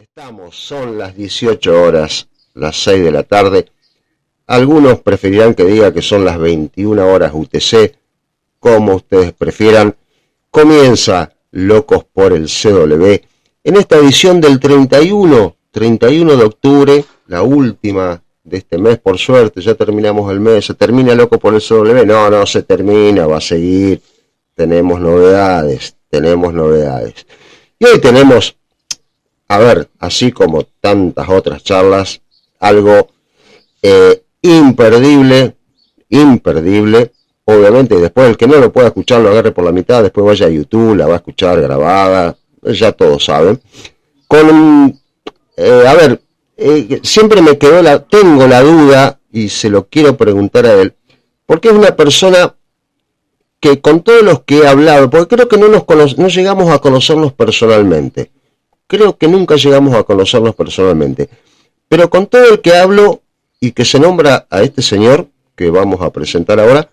Estamos, son las 18 horas, las 6 de la tarde. Algunos preferirán que diga que son las 21 horas UTC, como ustedes prefieran. Comienza Locos por el CW en esta edición del 31 de octubre, la última de este mes, por suerte. Ya terminamos el mes. ¿Se termina Locos por el CW? No se termina, va a seguir. Tenemos novedades. Y hoy tenemos, a ver, así como tantas otras charlas, algo imperdible. Obviamente, después el que no lo pueda escuchar lo agarre por la mitad, después vaya a YouTube, la va a escuchar grabada, ya todos saben. Siempre me quedó tengo la duda y se lo quiero preguntar a él, porque es una persona que con todos los que he hablado, porque creo que no llegamos a conocernos personalmente, pero con todo el que hablo y que se nombra a este señor que vamos a presentar ahora,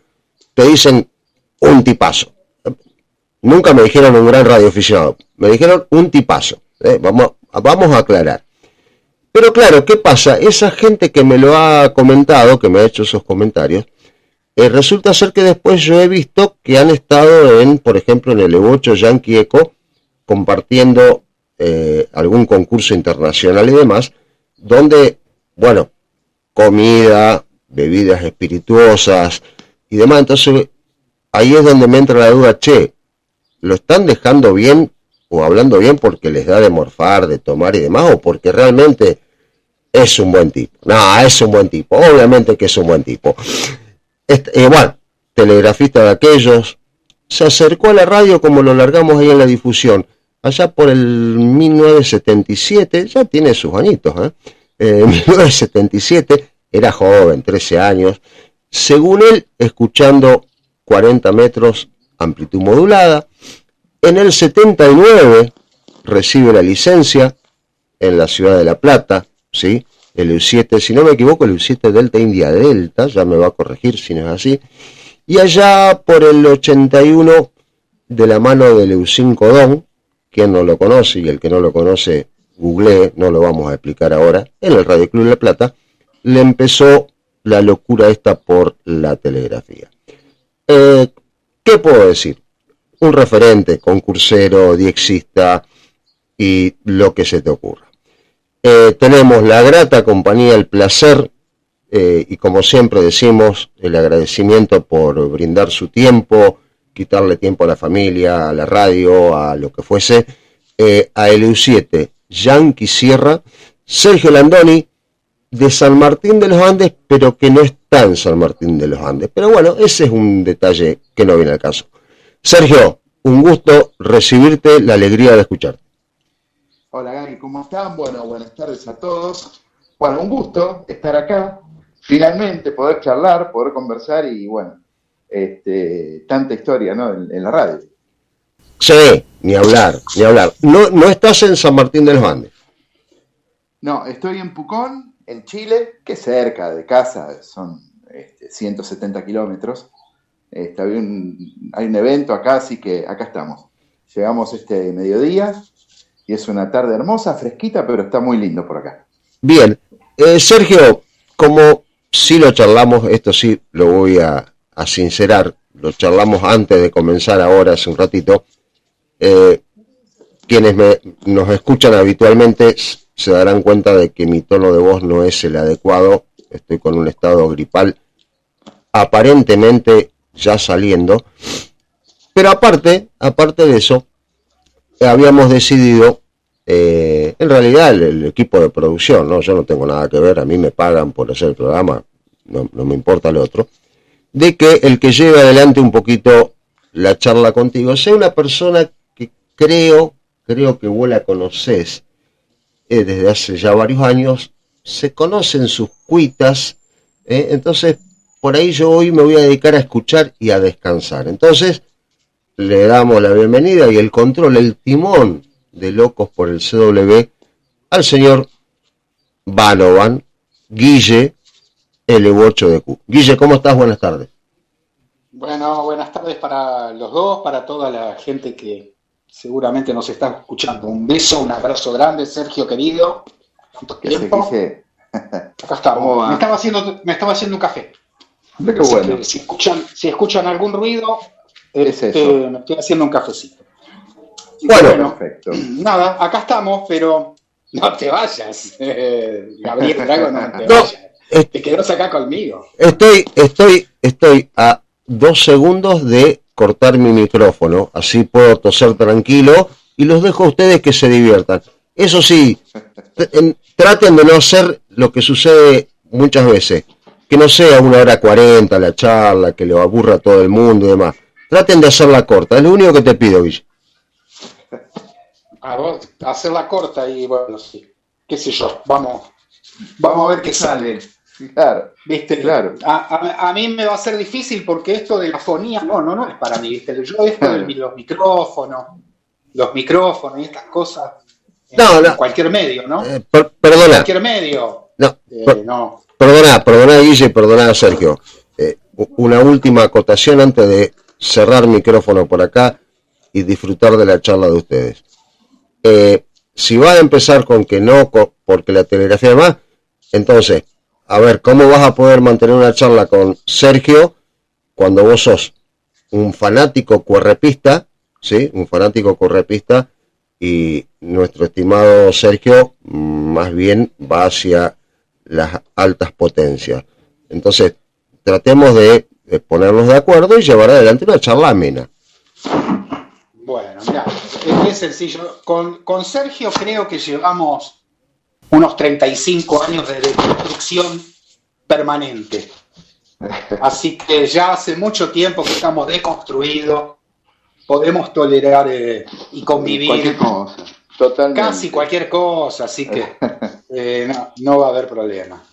te dicen un tipazo. Nunca me dijeron un gran radioaficionado, me dijeron un tipazo. Vamos a aclarar. Pero claro, ¿qué pasa? Esa gente que me lo ha comentado, que me ha hecho esos comentarios, resulta ser que después yo he visto que han estado por ejemplo, en el Evo8 Yankee Eco, compartiendo algún concurso internacional y demás, donde, bueno, comida, bebidas espirituosas y demás. Entonces ahí es donde me entra la duda, ¿lo están dejando bien o hablando bien porque les da de morfar, de tomar y demás, o porque realmente es un buen tipo? No, es un buen tipo, obviamente que es un buen tipo. Telegrafista de aquellos, se acercó a la radio como lo largamos ahí en la difusión, allá por el 1977, ya tiene sus añitos, 1977, era joven, 13 años, según él, escuchando 40 metros, amplitud modulada. En el 79 recibe la licencia en la ciudad de La Plata, ¿sí? El EU7, si no me equivoco, el EU7 Delta India Delta, ya me va a corregir si no es así. Y allá por el 81, de la mano del EU5 Don, quien no lo conoce, y el que no lo conoce, googlee, no lo vamos a explicar ahora, en el Radio Club La Plata, le empezó la locura esta por la telegrafía. ¿Qué puedo decir? Un referente, concursero, diexista y lo que se te ocurra. Tenemos la grata compañía, el placer y como siempre decimos, el agradecimiento por brindar su tiempo, quitarle tiempo a la familia, a la radio, a lo que fuese, a el EU7 Yankee Sierra, Sergio Landoni, de San Martín de los Andes, pero que no está en San Martín de los Andes. Pero bueno, ese es un detalle que no viene al caso. Sergio, un gusto recibirte, la alegría de escucharte. Hola Gary, ¿cómo están? Bueno, buenas tardes a todos. Bueno, un gusto estar acá, finalmente poder charlar, poder conversar y bueno, tanta historia, ¿no? En la radio. Sí, ni hablar. No estás en San Martín de los Andes. No, estoy en Pucón, en Chile, que cerca de casa, son 170 kilómetros. Hay un evento acá, así que acá estamos. Llegamos este mediodía y es una tarde hermosa, fresquita, pero está muy lindo por acá. Bien, Sergio, como sí lo charlamos, esto sí lo voy a sincerar, lo charlamos antes de comenzar ahora, hace un ratito. Quienes nos escuchan habitualmente se darán cuenta de que mi tono de voz no es el adecuado. Estoy con un estado gripal aparentemente ya saliendo, pero aparte de eso, habíamos decidido, en realidad el equipo de producción, ¿no? Yo no tengo nada que ver, a mí me pagan por hacer el programa, no me importa lo otro, de que el que lleve adelante un poquito la charla contigo sea una persona que creo que vos la conocés desde hace ya varios años, se conocen sus cuitas, entonces por ahí yo hoy me voy a dedicar a escuchar y a descansar. Entonces le damos la bienvenida y el control, el timón de Locos por el CW al señor Banovan, Guille, el Evo8 de Q. Guille, ¿cómo estás? Buenas tardes. Bueno, buenas tardes para los dos, para toda la gente que seguramente nos está escuchando. Un beso, un abrazo grande, Sergio querido. ¿Cuánto tiempo? Acá estamos. Me estaba haciendo un café. Qué bueno. Si escuchan algún ruido, me estoy haciendo un cafecito. Bueno, perfecto. Nada, acá estamos, pero no te vayas, Gabriel Drago, no te vayas. Te quedas acá conmigo. Estoy a 2 segundos de cortar mi micrófono, así puedo toser tranquilo y los dejo a ustedes que se diviertan. Eso sí, traten de no hacer lo que sucede muchas veces, que no sea 1 hora 40 la charla, que lo aburra a todo el mundo y demás. Traten de hacerla corta, es lo único que te pido, Guille. A vos, hacerla corta y bueno, sí, qué sé yo, vamos a ver qué sale. Claro, ¿Viste? Claro. A mí me va a ser difícil porque esto de la fonía, no es para mí, ¿viste? Yo esto de los micrófonos y estas cosas, en cualquier medio, ¿no? Perdona. En cualquier medio. No. Perdona, Guille, perdona, Sergio. Una última acotación antes de cerrar micrófono por acá y disfrutar de la charla de ustedes. Si va a empezar con que no, porque la telegrafía además, entonces, a ver, ¿cómo vas a poder mantener una charla con Sergio cuando vos sos un fanático cuerrepista, ¿sí? Un fanático cuerrepista y nuestro estimado Sergio más bien va hacia las altas potencias. Entonces, tratemos de ponernos de acuerdo y llevar adelante una charla amena. Bueno, mirá, es sencillo. Con Sergio creo que llevamos unos 35 años de deconstrucción permanente. Así que ya hace mucho tiempo que estamos deconstruidos, podemos tolerar y convivir cualquier cosa, totalmente. Casi cualquier cosa, así que no va a haber problema.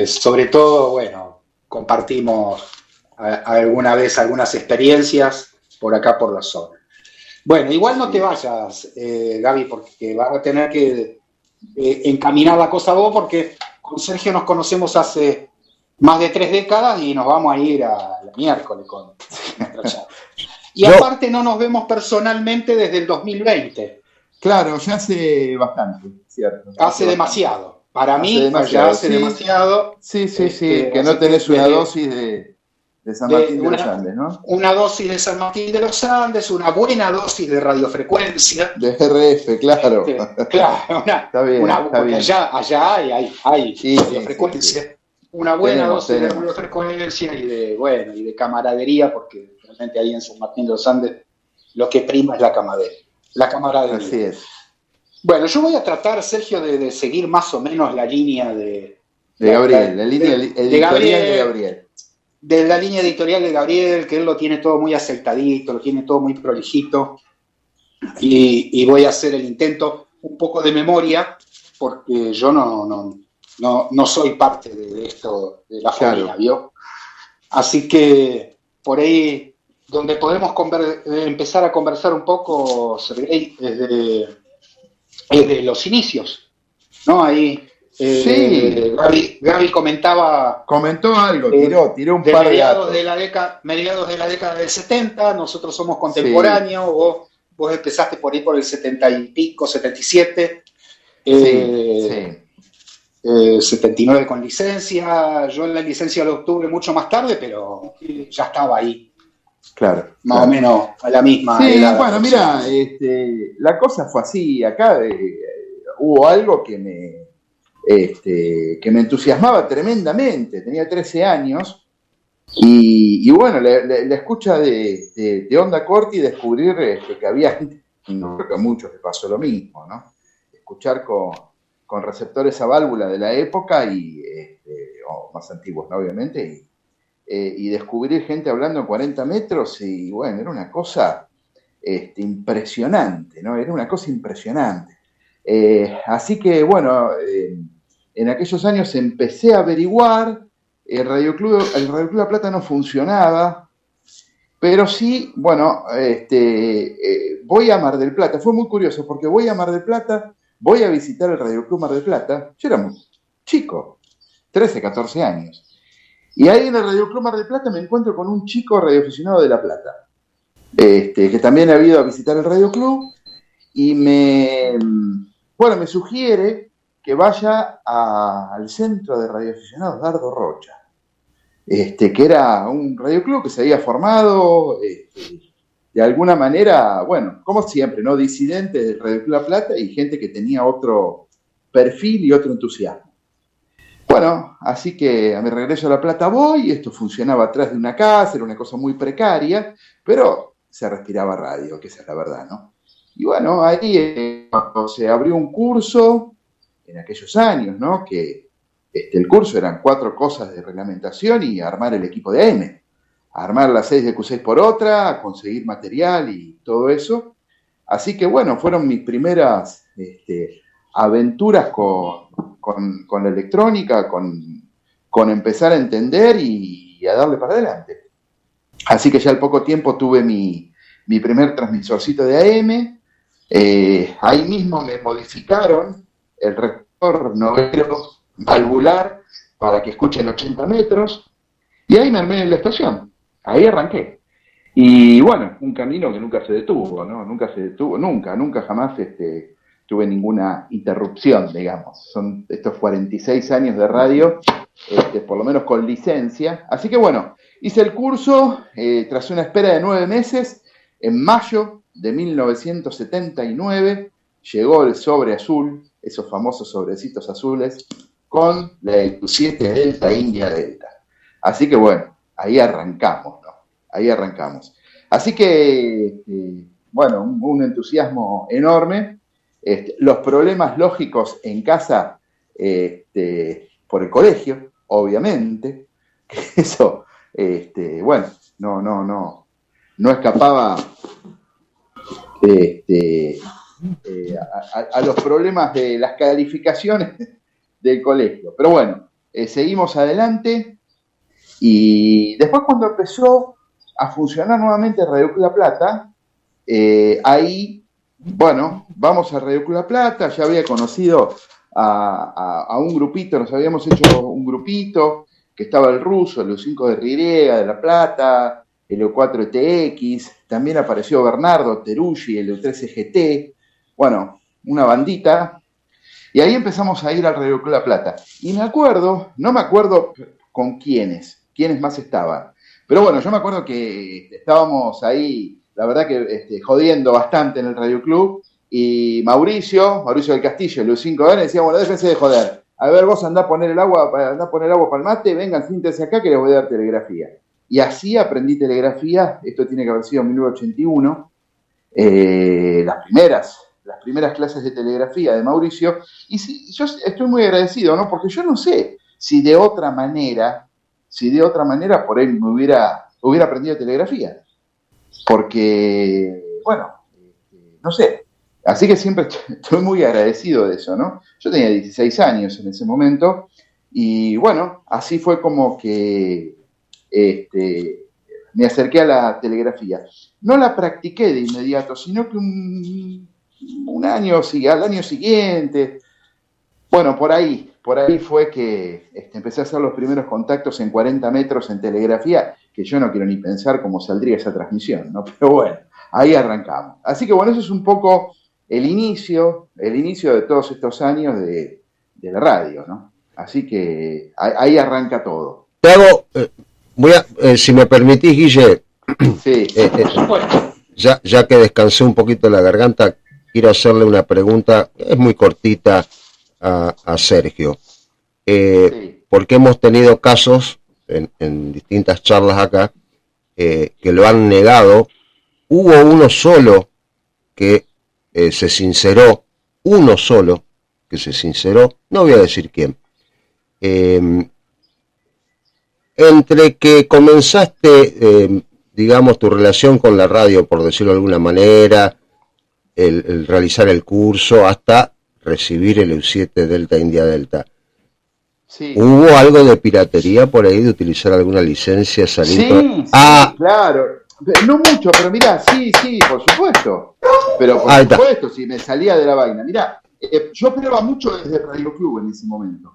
Sobre todo, bueno, compartimos alguna vez algunas experiencias por acá por la zona. Bueno, igual no te vayas, Gaby, porque vas a tener que encaminar la cosa vos, porque con Sergio nos conocemos hace más de 3 décadas y nos vamos a ir a la miércoles con nuestra charla. Y aparte no nos vemos personalmente desde el 2020. Claro, ya hace bastante, cierto. Hace demasiado. Para mí ya hace demasiado. Sí, que no tenés una dosis de San Martín de los Andes, ¿no? Una dosis de San Martín de los Andes, una buena dosis de radiofrecuencia. De RF, claro. Claro, está bien. Allá hay radiofrecuencia. Sí. Una buena dosis de radiofrecuencia y de camaradería, porque realmente ahí en San Martín de los Andes lo que prima es la camaradería. Así es. Bueno, yo voy a tratar, Sergio, de seguir más o menos la línea de Gabriel, la línea editorial de Gabriel. De la línea editorial de Gabriel, que él lo tiene todo muy aceitadito, lo tiene todo muy prolijito, y voy a hacer el intento un poco de memoria, porque yo no soy parte de esto, de la familia, ¿vio? Así que por ahí, donde podemos empezar a conversar un poco, Sergey, es de los inicios, ¿no? Ahí Gaby comentó algo, tiró un par de datos. Mediados de la década del 70, nosotros somos contemporáneos, vos empezaste por ahí por el 70 y pico, 77, 79 con licencia, yo en la licencia la obtuve mucho más tarde, pero ya estaba ahí. Claro. Más o menos a la misma edad. Bueno, mira, la cosa fue así, acá hubo algo que me entusiasmaba tremendamente. Tenía 13 años y bueno, la escucha de Onda Corta y descubrir que había, no creo que a muchos les pasó lo mismo, ¿no? Escuchar con receptores a válvula de la época o más antiguos, ¿no? Obviamente, y descubrir gente hablando en 40 metros y bueno, era una cosa impresionante, ¿no? Era una cosa impresionante. Así que bueno, en aquellos años empecé a averiguar, el Radio Club La Plata no funcionaba, pero sí, bueno, voy a Mar del Plata. Fue muy curioso porque voy a Mar del Plata, voy a visitar el Radio Club Mar del Plata. Yo era muy chico, 13, 14 años. Y ahí en el Radio Club Mar del Plata me encuentro con un chico radioaficionado de La Plata. que también ha ido a visitar el Radio Club, y me sugiere que vaya al centro de radioaficionados Dardo Rocha, que era un radio club que se había formado, de alguna manera, bueno, como siempre, ¿no? Disidentes del Radio Club La Plata y gente que tenía otro perfil y otro entusiasmo. Bueno, así que a mi regreso a La Plata voy, esto funcionaba atrás de una casa, era una cosa muy precaria, pero se respiraba radio, que esa es la verdad, ¿no? Y bueno, ahí se abrió un curso en aquellos años, ¿no? Que el curso eran 4 cosas de reglamentación y armar el equipo de AM, armar las 6 de Q6 por otra, conseguir material y todo eso. Así que bueno, fueron mis primeras aventuras con la electrónica, con empezar a entender y a darle para adelante. Así que ya al poco tiempo tuve mi primer transmisorcito de AM. Ahí mismo me modificaron el receptor novero valvular para que escuchen 80 metros, y ahí me armé en la estación, ahí arranqué. Y bueno, un camino que nunca se detuvo, ¿no? Nunca jamás tuve ninguna interrupción, digamos. Son estos 46 años de radio, por lo menos con licencia. Así que bueno, hice el curso, tras una espera de 9 meses, en mayo de 1979, llegó el sobre azul, esos famosos sobrecitos azules, con la Q7 Delta India Delta. Así que bueno, ahí arrancamos, ¿no? Ahí arrancamos. Así que, bueno, un entusiasmo enorme. Los problemas lógicos en casa, por el colegio, obviamente, que eso, bueno, no escapaba a los problemas de las calificaciones del colegio. Pero bueno, seguimos adelante, y después cuando empezó a funcionar nuevamente Radio Club La Plata, ahí, bueno, vamos a Radio Club La Plata, ya había conocido a un grupito, nos habíamos hecho un grupito, que estaba el ruso, el U5 de Rirega, de La Plata, el U4 ETX, también apareció Bernardo Teruggi, el U13 GT, bueno, una bandita, y ahí empezamos a ir al Radio Club La Plata. Y no me acuerdo con quiénes más estaban, pero bueno, yo me acuerdo que estábamos ahí, la verdad que jodiendo bastante en el Radio Club, y Mauricio del Castillo, el U5 decía, bueno, déjense de joder, a ver, vos andá a poner el agua para el mate, vengan, siéntense acá que les voy a dar telegrafía. Y así aprendí telegrafía, esto tiene que haber sido en 1981, las primeras clases de telegrafía de Mauricio, y sí, yo estoy muy agradecido, ¿no? Porque yo no sé si de otra manera por ahí me hubiera aprendido telegrafía, porque, bueno, no sé, así que siempre estoy muy agradecido de eso, ¿no? Yo tenía 16 años en ese momento, y bueno, así fue como que me acerqué a la telegrafía. No la practiqué de inmediato, sino que un año, al año siguiente, bueno, por ahí fue que empecé a hacer los primeros contactos en 40 metros en telegrafía, que yo no quiero ni pensar cómo saldría esa transmisión, ¿no? Pero bueno, ahí arrancamos. Así que bueno, eso es un poco el inicio de todos estos años de la radio, ¿no? Así que ahí arranca todo. Te hago, si me permitís, Guille, sí. Ya que descansé un poquito la garganta, quiero hacerle una pregunta, es muy cortita, a Sergio, Sí. porque hemos tenido casos en distintas charlas acá que lo han negado. Hubo uno solo que se sinceró, no voy a decir quién, entre que comenzaste, digamos, tu relación con la radio, por decirlo de alguna manera, el realizar el curso, hasta recibir el U7 Delta India Delta. Sí. ¿Hubo algo de piratería por ahí, de utilizar alguna licencia, salir? Sí, claro. No mucho, pero mirá, sí, por supuesto. Pero por supuesto, si me salía de la vaina. Mirá, yo operaba mucho desde Radio Club en ese momento.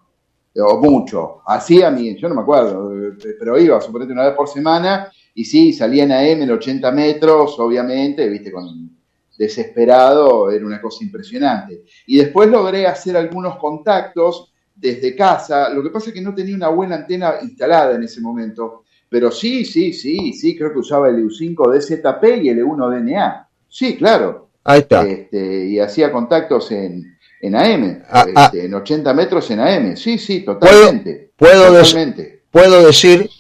o mucho. Así a mí, yo no me acuerdo, pero iba suponete una vez por semana y sí, salía en AM en 80 metros, obviamente, viste, con desesperado, era una cosa impresionante. Y después logré hacer algunos contactos desde casa, lo que pasa es que no tenía una buena antena instalada en ese momento, pero sí, creo que usaba el EU5 DZP y el E1 DNA. Sí, claro. Ahí está. Y hacía contactos en AM, en 80 metros en AM. Sí, totalmente. Puedo decir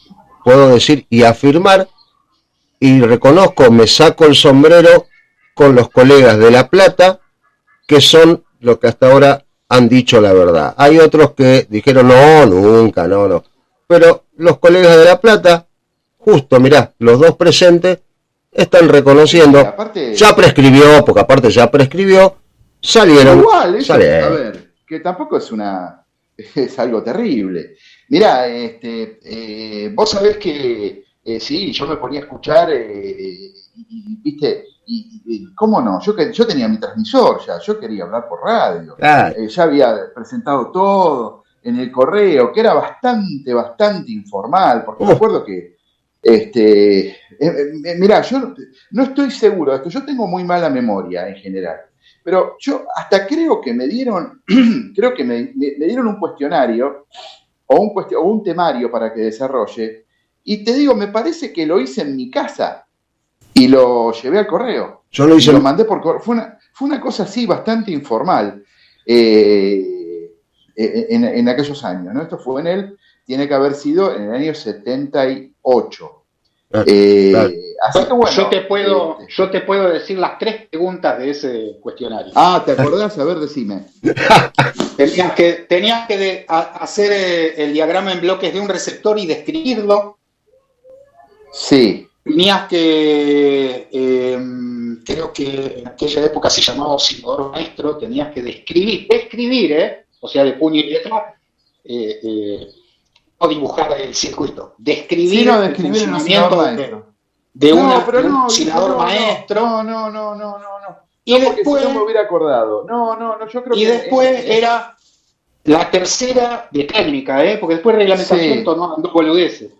y afirmar, y reconozco, me saco el sombrero con los colegas de La Plata, que son los que hasta ahora han dicho la verdad. Hay otros que dijeron, no, nunca, no. Pero los colegas de La Plata, justo, mirá, los dos presentes, están reconociendo. Aparte, ya prescribió, porque aparte ya prescribió, salieron. Igual, eso, a ver, que tampoco es algo terrible. Mirá, vos sabés que sí, yo me ponía a escuchar, viste, ¿cómo no? Yo tenía mi transmisor ya, yo quería hablar por radio. Ya había presentado todo en el correo, que era bastante informal, porque me acuerdo que mirá, yo no estoy seguro de esto, yo tengo muy mala memoria en general, pero yo hasta creo que me dieron, me dieron un cuestionario o un temario para que desarrolle, y te digo, me parece que lo hice en mi casa y lo llevé al correo. Yo lo hice. Lo mandé por correo. Fue una cosa así bastante informal en aquellos años, ¿no? Esto fue tiene que haber sido en el año 78. Claro. Así que bueno. Yo te puedo decir las 3 preguntas de ese cuestionario. ¿Te acordás? A ver, decime. Tenías que hacer el diagrama en bloques de un receptor y describirlo. Sí. Tenías que, creo que en aquella época se llamaba oscilador maestro, tenías que describir, o sea, de puño y letra, no dibujar el circuito, describir el funcionamiento de un oscilador maestro. No. Y después, si no me hubiera acordado. No, yo creo que... Y después era la tercera de técnica, porque después reglamentación no andó boludeces.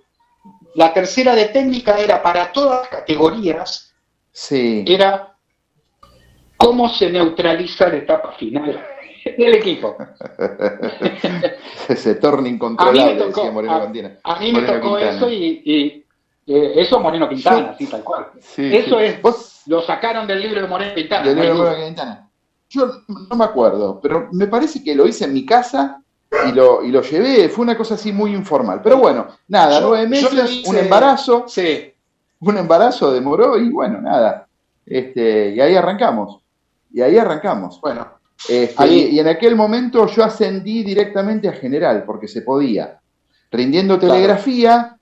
La tercera de técnica era para todas las categorías, era cómo se neutraliza la etapa final del equipo. Ese torno incontrolable, decía Moreno Quintana. A mí me tocó eso y eso Moreno Quintana, sí, tal cual. Eso es, lo sacaron del libro de Moreno Quintana. Del libro de Moreno Quintana. Yo no me acuerdo, pero me parece que lo hice en mi casa y lo llevé, fue una cosa así muy informal. Pero bueno, nada, 9 meses, un embarazo. Sí. Un embarazo demoró y bueno, nada. Y ahí arrancamos. Bueno. Y en aquel momento yo ascendí directamente a general, porque se podía. Rindiendo telegrafía,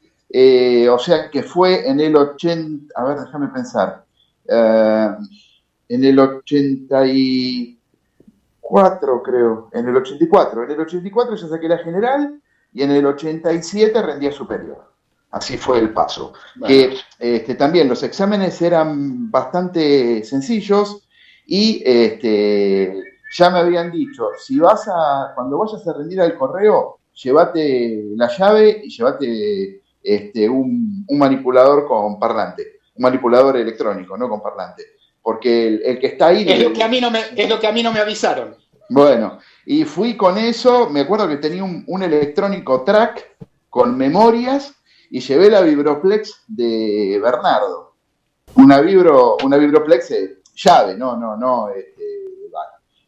o sea que fue en el 80, a ver, déjame pensar. En el 84, creo. En el 84 ya saqué la general y en el 87 rendía superior. Así fue el paso. Bueno. Que también los exámenes eran bastante sencillos y ya me habían dicho, cuando vayas a rendir al correo, llévate la llave y llévate un manipulador con parlante, un manipulador electrónico, no con parlante. Porque el que está ahí... Es lo que a mí no me avisaron. Bueno, y fui con eso, me acuerdo que tenía un electrónico track con memorias y llevé la Vibroplex de Bernardo. Una Vibroplex llave, no.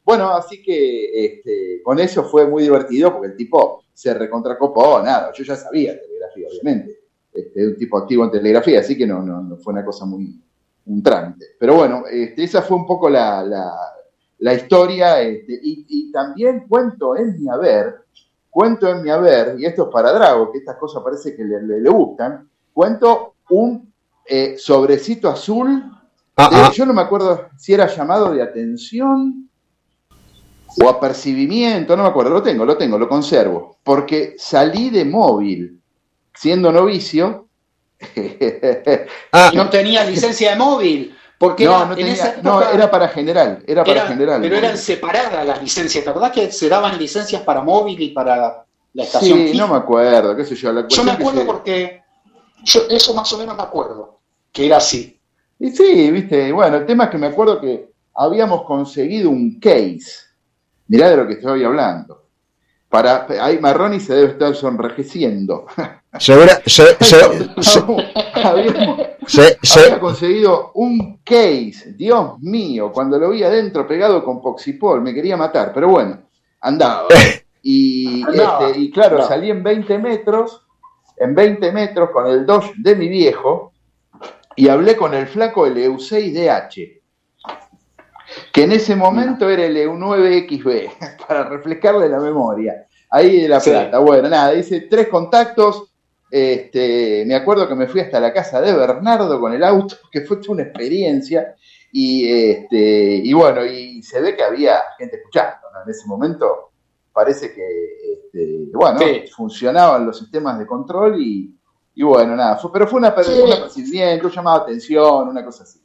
Bueno, así que con eso fue muy divertido porque el tipo se recontracopó, nada, yo ya sabía telegrafía, obviamente. Un tipo activo en telegrafía, así que no fue una cosa un trámite. Pero bueno, esa fue un poco la historia, y también cuento en mi haber, y esto es para Drago, que estas cosas parece que le gustan, cuento un sobrecito azul, yo no me acuerdo si era llamado de atención o apercibimiento, no me acuerdo, lo conservo, porque salí de móvil, siendo novicio, no tenía licencia de móvil, porque era para general, pero eran separadas las licencias, ¿verdad? Que se daban licencias para móvil y para la estación Sí, fija. no me acuerdo, qué sé yo. Yo me acuerdo porque eso más o menos me acuerdo, que era así. Y sí, viste, bueno, el tema es que me acuerdo que habíamos conseguido un case. Mirá de lo que estoy hablando. Ahí Marroni se debe estar sonrojeciendo. Había conseguido un case, Dios mío, cuando lo vi adentro pegado con Poxipol, me quería matar, pero bueno, andaba. Y claro, salí en 20 metros con el Dodge de mi viejo y hablé con el flaco del EU6DH, que en ese momento era el EU9XB, para refrescarle la memoria, ahí de La Plata. Sí. Bueno, nada, hice 3 contactos. Me acuerdo que me fui hasta la casa de Bernardo con el auto, que fue toda una experiencia, y bueno, y se ve que había gente escuchando, ¿no? En ese momento parece que, funcionaban los sistemas de control y bueno, nada, pero fue un apercibimiento, llamaba atención, una cosa así.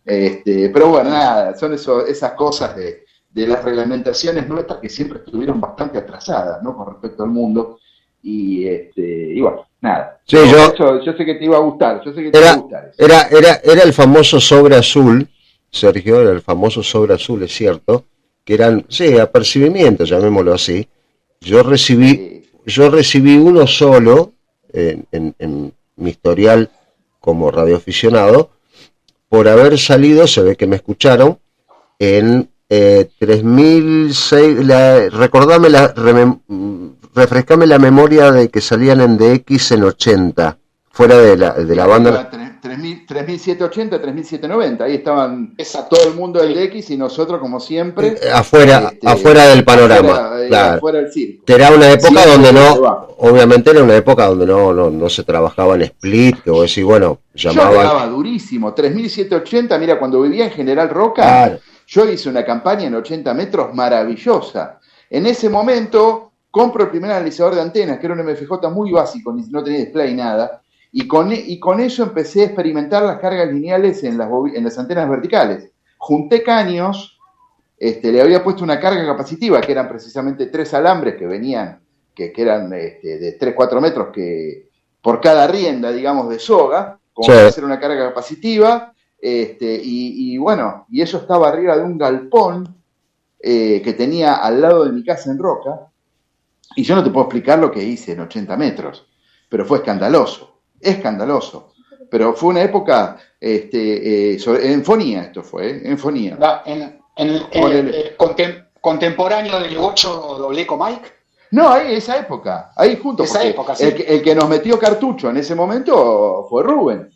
Pero bueno, nada, son esas cosas de las reglamentaciones nuestras que siempre estuvieron bastante atrasadas, ¿no? Con respecto al mundo. Y bueno, nada. Sí, yo sé que te iba a gustar, Era el famoso sobre azul, Sergio, era el famoso sobre azul, es cierto, que eran, apercibimientos, llamémoslo así. Yo recibí uno solo en mi historial como radioaficionado, por haber salido, se ve que me escucharon, en 3006, refrescame la memoria de que salían en DX en 80, fuera de la banda. 3780, 3790, ahí estaban todo el mundo del DX y nosotros, como siempre, afuera del panorama, claro. Afuera del circo. Que era una época donde obviamente era una época donde no se trabajaba en split, que vos decís, bueno, llamaban. Yo grababa durísimo, 3780, mira, cuando vivía en General Roca, claro. Yo hice una campaña en 80 metros maravillosa. En ese momento compro el primer analizador de antenas, que era un MFJ muy básico, no tenía display nada, y con eso empecé a experimentar las cargas lineales en las antenas verticales. Junté caños, le había puesto una carga capacitiva, que eran precisamente 3 alambres que venían, que eran de 3-4 metros por cada rienda, digamos, de soga, como para hacer una carga capacitiva, y bueno, y eso estaba arriba de un galpón que tenía al lado de mi casa en Roca, y yo no te puedo explicar lo que hice en 80 metros, pero fue escandaloso, pero fue una época, en fonía esto fue, en fonía. Contemporáneo del 8 Eco Mike. No, esa época, ahí junto, esa época, sí. el que nos metió cartucho en ese momento fue Rubén.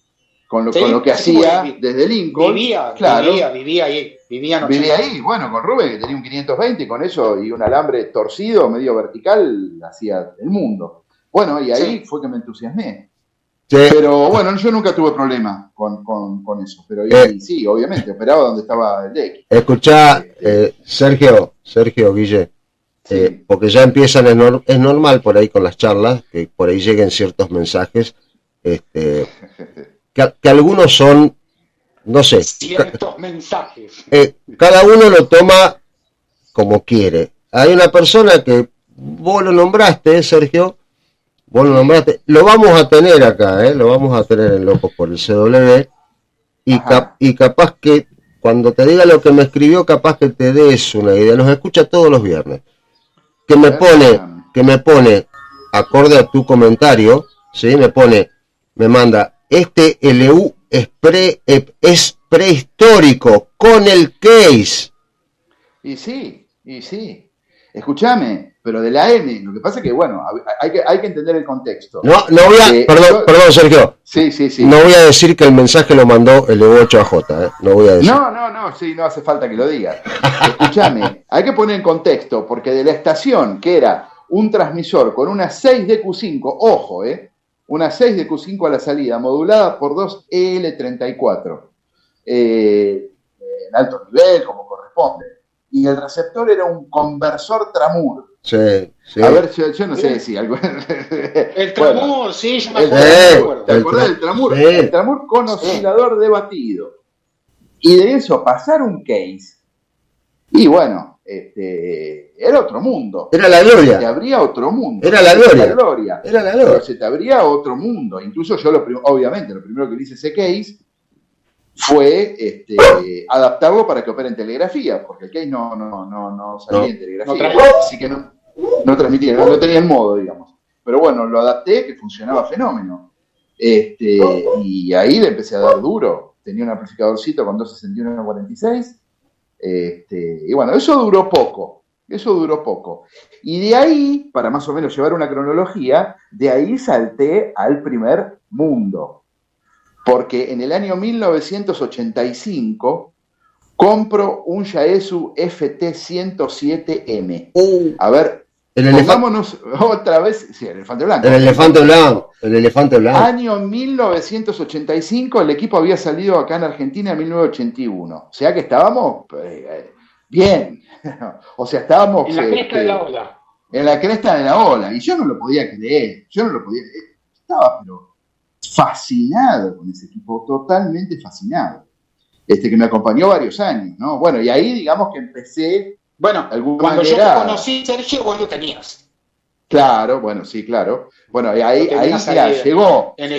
Con lo que hacía desde Lincoln. Vivía ahí. Vivía ahí, bueno, con Rubén, que tenía un 520, con eso y un alambre torcido, medio vertical, hacía el mundo. Bueno, y ahí fue que me entusiasmé. Sí. Pero bueno, yo nunca tuve problema con eso. Pero sí, obviamente, operaba donde estaba el DX. Escuchá, Sergio, Guille, porque ya empiezan, es normal por ahí con las charlas, que por ahí lleguen ciertos mensajes, que algunos son, no sé, ciertos mensajes. Cada uno lo toma como quiere. Hay una persona que vos lo nombraste, Sergio, lo vamos a tener acá, lo vamos a tener en Locos por el CW, y capaz que cuando te diga lo que me escribió, capaz que te des una idea. Nos escucha todos los viernes, que me pone acorde a tu comentario, ¿sí? Me manda, este LU es prehistórico con el case. Y sí. Escúchame, pero de la M, lo que pasa es que, bueno, hay que entender el contexto. Perdón, Sergio. Sí. No voy a decir que el mensaje lo mandó el EU8AJ, no voy a decir. No hace falta que lo digas. Escúchame, hay que poner en contexto, porque de la estación, que era un transmisor con una 6DQ5, ojo, una 6DQ5 a la salida, modulada por 2 EL34, en alto nivel, como corresponde. Y el receptor era un conversor Tramur. Sí. A ver, yo no sé decir algo. El Tramur, sí, yo me acuerdo. ¿Te acordás del Tramur? Sí. El Tramur con oscilador de batido. Y de eso pasar un case. Y bueno, era otro mundo. Era la gloria. Se te abría otro mundo. Era la gloria. Era la gloria. Pero se te abría otro mundo. Incluso yo, obviamente, lo primero que le hice ese case fue adaptarlo para que opere en telegrafía, porque el case no salía en telegrafía. Así que no transmitía, no tenía el modo, digamos. Pero bueno, lo adapté, que funcionaba fenómeno. Y ahí le empecé a dar duro. Tenía un amplificadorcito con 261 y 46. Y bueno, eso duró poco. Y de ahí, para más o menos llevar una cronología, de ahí salté al primer mundo. Porque en el año 1985 compro un Yaesu FT-107M. A ver, pongámonos otra vez. Sí, el elefante blanco. El elefante blanco. Año 1985, el equipo había salido acá en Argentina en 1981. O sea que estábamos bien. O sea, estábamos en la cresta de la ola. En la cresta de la ola. Y yo no lo podía creer. Estaba, pero fascinado con ese equipo, totalmente fascinado. Que me acompañó varios años, ¿no? Bueno, y ahí digamos que empecé. Bueno, cuando yo te conocí, Sergio, vos lo tenías. Claro, bueno, sí, claro. Bueno, y ahí ya llegó el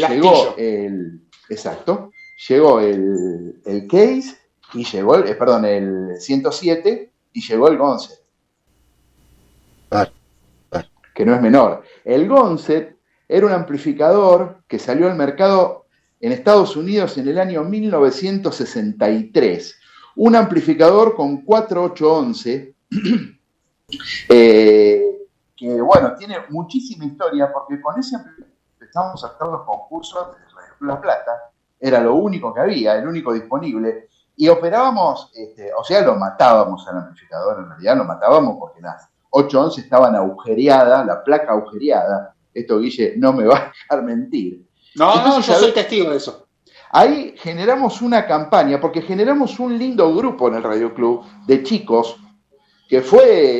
case y llegó el 107 y llegó el Gonset. Que no es menor. El Gonset era un amplificador que salió al mercado en Estados Unidos en el año 1963. Un amplificador con 4811 que, bueno, tiene muchísima historia porque con ese amplificador empezamos a hacer los concursos de Radio La Plata. Era lo único que había, el único disponible. Y operábamos, o sea, lo matábamos al amplificador, en realidad lo matábamos porque las 811 estaban agujereadas, la placa agujereada. Esto, Guille, no me va a dejar mentir. Entonces, yo soy testigo de eso. Ahí generamos una campaña, porque generamos un lindo grupo en el Radio Club de chicos, que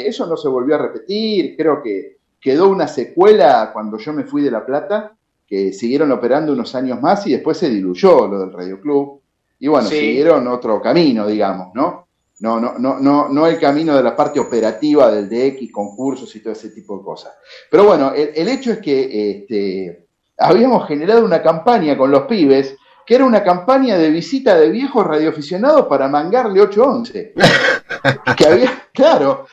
eso no se volvió a repetir, creo que quedó una secuela cuando yo me fui de La Plata, que siguieron operando unos años más y después se diluyó lo del Radio Club. Y bueno, siguieron otro camino, digamos, ¿no? No el camino de la parte operativa del DX, concursos y todo ese tipo de cosas. Pero bueno, el hecho es que habíamos generado una campaña con los pibes, que era una campaña de visita de viejos radioaficionados para mangarle 811. Que había, claro,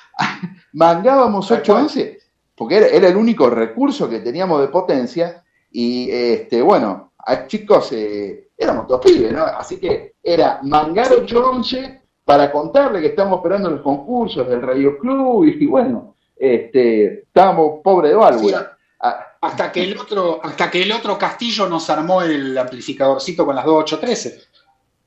mangábamos 811, porque era el único recurso que teníamos de potencia, y bueno, chicos, éramos dos pibes, ¿no? Así que era mangar 811 para contarle que estamos esperando los concursos del Radio Club, y bueno, estábamos pobres de válvula. Sí. Hasta que el otro Castillo nos armó el amplificadorcito con las 2813.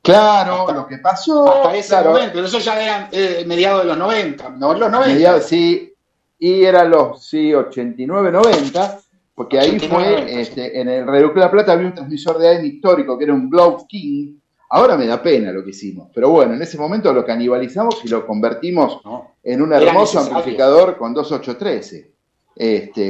Claro, lo que pasó. Hasta ese momento, pero eso ya eran mediados de los 90, ¿no? Los 90. Sí, y eran los 89, 90, porque ahí 89, fue, en el Radio Club La Plata había un transmisor de AM histórico que era un Blow King. Ahora me da pena lo que hicimos, pero bueno, en ese momento lo canibalizamos y lo convertimos en un hermoso amplificador con 2813.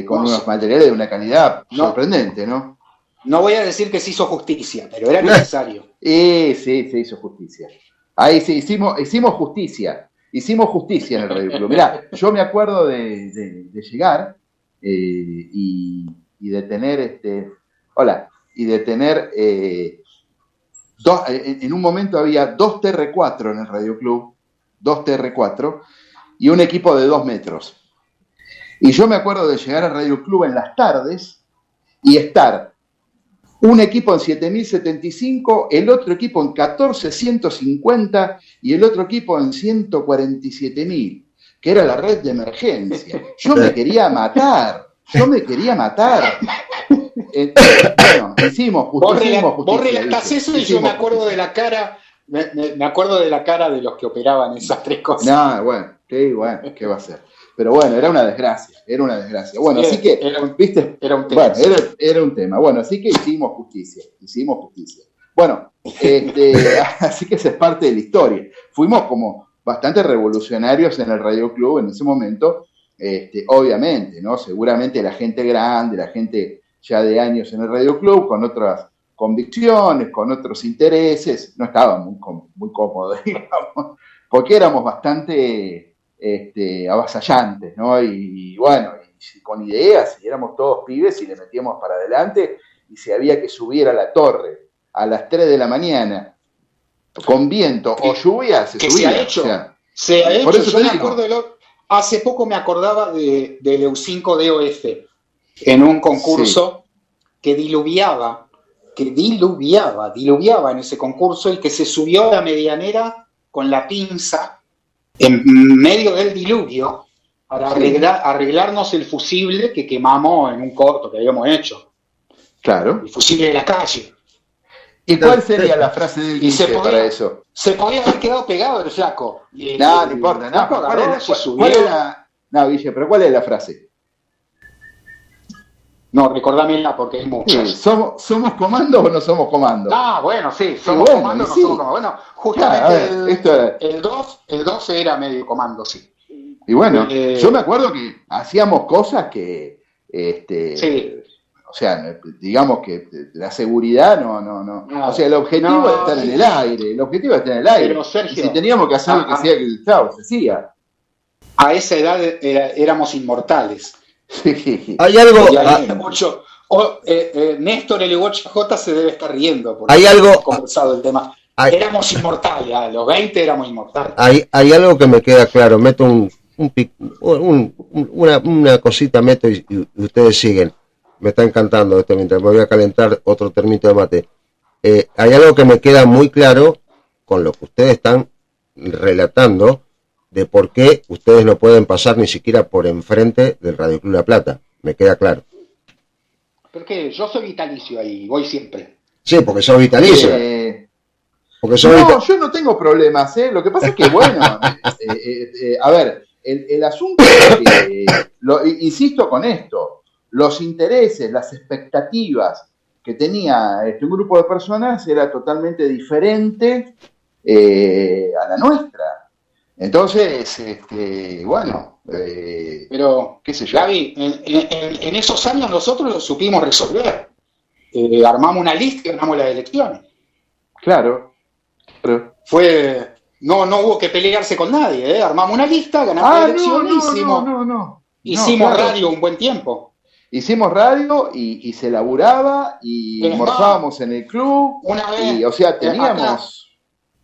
Con unos materiales de una calidad sorprendente, ¿no? No voy a decir que se hizo justicia, pero era necesario. Sí, se hizo justicia. Ahí sí, hicimos justicia. Hicimos justicia en el Radio Club. Mirá, yo me acuerdo de llegar y de tener en un momento había 2 TR4 en el Radio Club, 2 TR4 y un equipo de 2 metros. Y yo me acuerdo de llegar al Radio Club en las tardes y estar un equipo en 7075, el otro equipo en 14150 y el otro equipo en 147.000, que era la red de emergencia. Yo me quería matar. Bueno, hicimos justicia. Vos relatás eso y yo me acuerdo de la cara. Me acuerdo de la cara de los que operaban esas tres cosas. No, bueno, ¿qué va a ser? Pero bueno, era una desgracia. Bueno, sí, así que, ¿viste? Era un tema. Bueno, era un tema. Bueno, así que hicimos justicia. Bueno, así que esa es parte de la historia. Fuimos como bastante revolucionarios en el Radio Club en ese momento. Obviamente, ¿no? Seguramente la gente grande, la gente ya de años en el Radio Club, con otras convicciones, con otros intereses, no estábamos muy cómodos, digamos, porque éramos bastante avasallantes, ¿no? Y bueno, y con ideas, y éramos todos pibes y le metíamos para adelante, y si había que subir a la torre a las 3 de la mañana, con viento o lluvia, se subía. Se ha hecho. O sea, se ha hecho. por eso Yo me acuerdo hace poco me acordaba del EU5 DOF en un concurso que diluviaba en ese concurso, y que se subió a la medianera con la pinza en medio del diluvio para arreglarnos el fusible que quemamos en un corto que habíamos hecho. Claro. El fusible de la calle. ¿Y cuál sería la frase del Guille para eso? Se podía haber quedado pegado el flaco. No importa, no. No, Guille, pero ¿cuál es la frase? No, recordámela porque hay muchas. Sí, ¿somos comando o no somos comando? Ah, bueno, sí, somos comando o no somos comando. Bueno, justamente el 2 era medio comando, sí. Y bueno, yo me acuerdo que hacíamos cosas que, sí. O sea, digamos que la seguridad no. O sea, el objetivo es estar en el aire. Pero, Sergio, y si teníamos que hacer lo que decía que el chavo se hacía. A esa edad éramos inmortales. Sí. Hay algo. Néstor LJ se debe estar riendo porque hay algo. Hemos conversado el tema. Éramos inmortales, a los 20 éramos inmortales. Hay algo que me queda claro. Meto una cosita, meto y ustedes siguen. Me está encantando esto mientras me voy a calentar otro termito de mate. Hay algo que me queda muy claro con lo que ustedes están relatando, de por qué ustedes no pueden pasar ni siquiera por enfrente del Radio Club La Plata. Me queda claro. Porque yo soy vitalicio ahí, voy siempre. Sí, porque soy vitalicio. Yo no tengo problemas, ¿eh? Lo que pasa es que, bueno, a ver, el asunto es que, insisto con esto, los intereses, las expectativas que tenía un grupo de personas era totalmente diferente a la nuestra. Entonces, bueno, pero qué sé yo. Gaby, en esos años nosotros lo supimos resolver. Armamos una lista y ganamos las elecciones. Claro. No hubo que pelearse con nadie, Armamos una lista, ganamos las elecciones y hicimos claro. Radio un buen tiempo. Hicimos radio y se laburaba y almorzábamos en el club. Una vez, o sea, teníamos...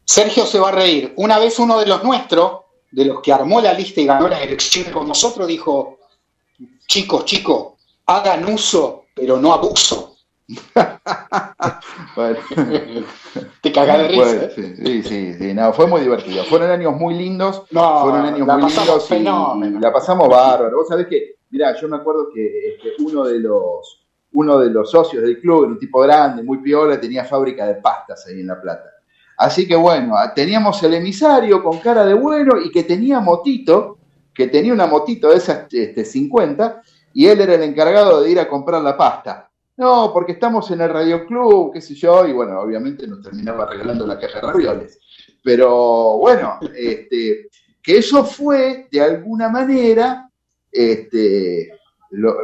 Sergio se va a reír. Una vez uno de los nuestros, de los que armó la lista y ganó las elecciones con nosotros, dijo: chicos, hagan uso, pero no abuso. Bueno. Te cagás de risa. Bueno, sí, no, fue muy divertido. Fueron años muy lindos. Y la pasamos bárbaro. Vos sabés que, mirá, yo me acuerdo que uno de los socios del club, era un tipo grande, muy piola, tenía fábrica de pastas ahí en La Plata. Así que bueno, teníamos el emisario con cara de bueno y que tenía una motito de esas 50, y él era el encargado de ir a comprar la pasta. No, porque estamos en el Radio Club, qué sé yo, y bueno, obviamente nos terminaba regalando la caja de ravioles. Pero bueno, que eso fue, de alguna manera,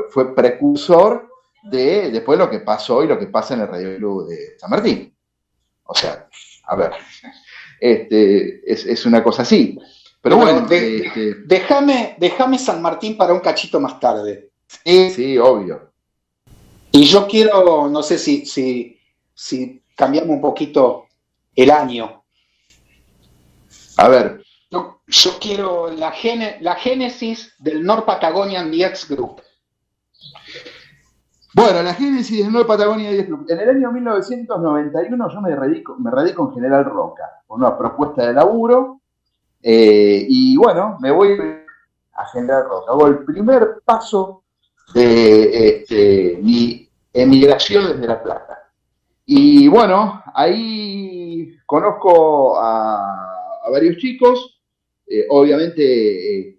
fue precursor de después lo que pasó y lo que pasa en el Radio Club de San Martín. O sea, a ver, es una cosa así. Pero bueno, déjame San Martín para un cachito más tarde. Sí, obvio. Y yo quiero, no sé si cambiamos un poquito el año. A ver. Yo quiero la génesis del North Patagonian DX Group. Bueno, la génesis del North Patagonian DX Group. En el año 1991 yo me radico en General Roca, con una propuesta de laburo, y bueno, me voy a General Roca. Hago el primer paso de mi emigración desde La Plata. Y bueno, ahí conozco a varios chicos, obviamente,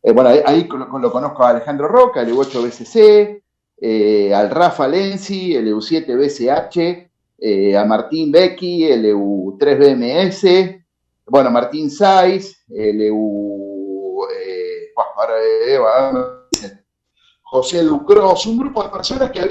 bueno, ahí lo conozco a Alejandro Roca, el EU8BCC, al Rafa Lenzi, el EU7BCH, a Martín Becky, el EU3BMS, bueno, Martín Saiz, el José Ducros, un grupo de personas que le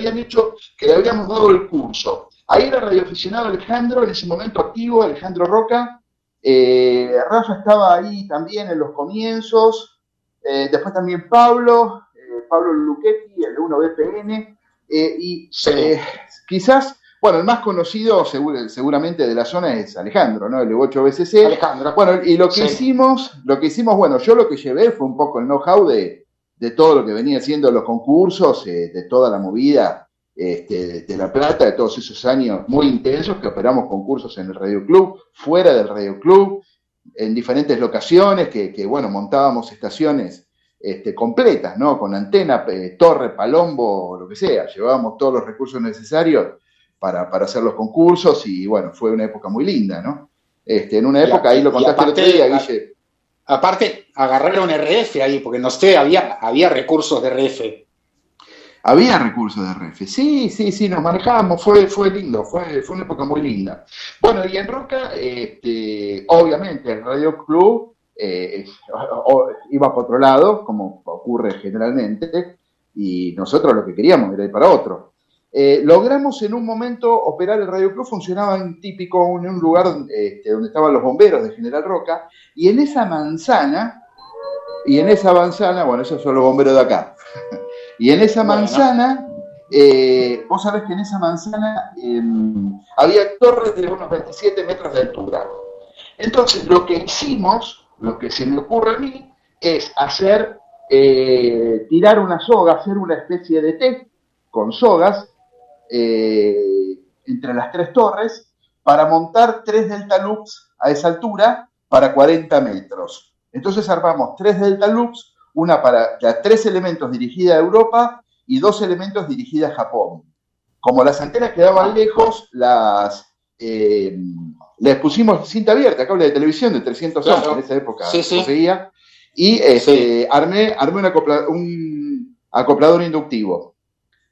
habíamos dado el curso. Ahí era radioaficionado Alejandro, en ese momento activo, Alejandro Roca, Rafa estaba ahí también en los comienzos, después también Pablo Luchetti, el de 1BPN, y quizás, bueno, el más conocido seguramente de la zona es Alejandro, ¿no? El de 8BCC. Alejandro. Bueno, y lo que hicimos, bueno, yo lo que llevé fue un poco el know-how de todo lo que venía haciendo los concursos, de toda la movida de La Plata, de todos esos años muy intensos que operamos concursos en el Radio Club, fuera del Radio Club, en diferentes locaciones, que bueno, montábamos estaciones completas, ¿no? Con antena, torre, palombo, lo que sea. Llevábamos todos los recursos necesarios para hacer los concursos y bueno, fue una época muy linda, ¿no? En una época, ahí lo contaste el otro día, Guille. Aparte, agarraron RF ahí, porque no sé, había recursos de RF. Había recursos de RF, sí, nos manejábamos, fue lindo, fue una época muy linda. Bueno, y en Roca, obviamente, el Radio Club iba para otro lado, como ocurre generalmente, y nosotros lo que queríamos era ir para otro. Logramos en un momento operar el Radio Club, funcionaba en un lugar donde estaban los bomberos de General Roca, y en esa manzana, bueno, esos son los bomberos de acá, y en esa manzana, vos sabés que en esa manzana había torres de unos 27 metros de altura. Entonces, lo que hicimos, lo que se me ocurre a mí, es tirar una soga, hacer una especie de T con sogas entre las 3 torres para montar 3 Delta Loops a esa altura para 40 metros. Entonces armamos 3 Delta Loops, una para 3 elementos dirigida a Europa y 2 elementos dirigida a Japón. Como las antenas quedaban lejos, les pusimos cinta abierta, cable de televisión de 300 ohms, en esa época conseguía, y armé un acoplador inductivo,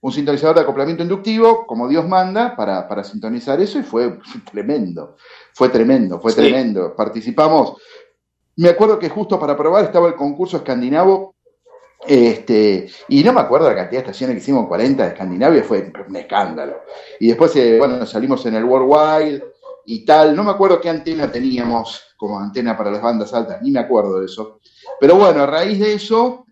un sintonizador de acoplamiento inductivo, como Dios manda, para sintonizar eso, y fue tremendo. Participamos. Me acuerdo que justo para probar estaba el concurso escandinavo, y no me acuerdo la cantidad de estaciones que hicimos, 40 de Escandinavia, fue un escándalo. Y después, bueno, salimos en el Worldwide y tal, no me acuerdo qué antena teníamos como antena para las bandas altas, ni me acuerdo de eso. Pero bueno, a raíz de eso,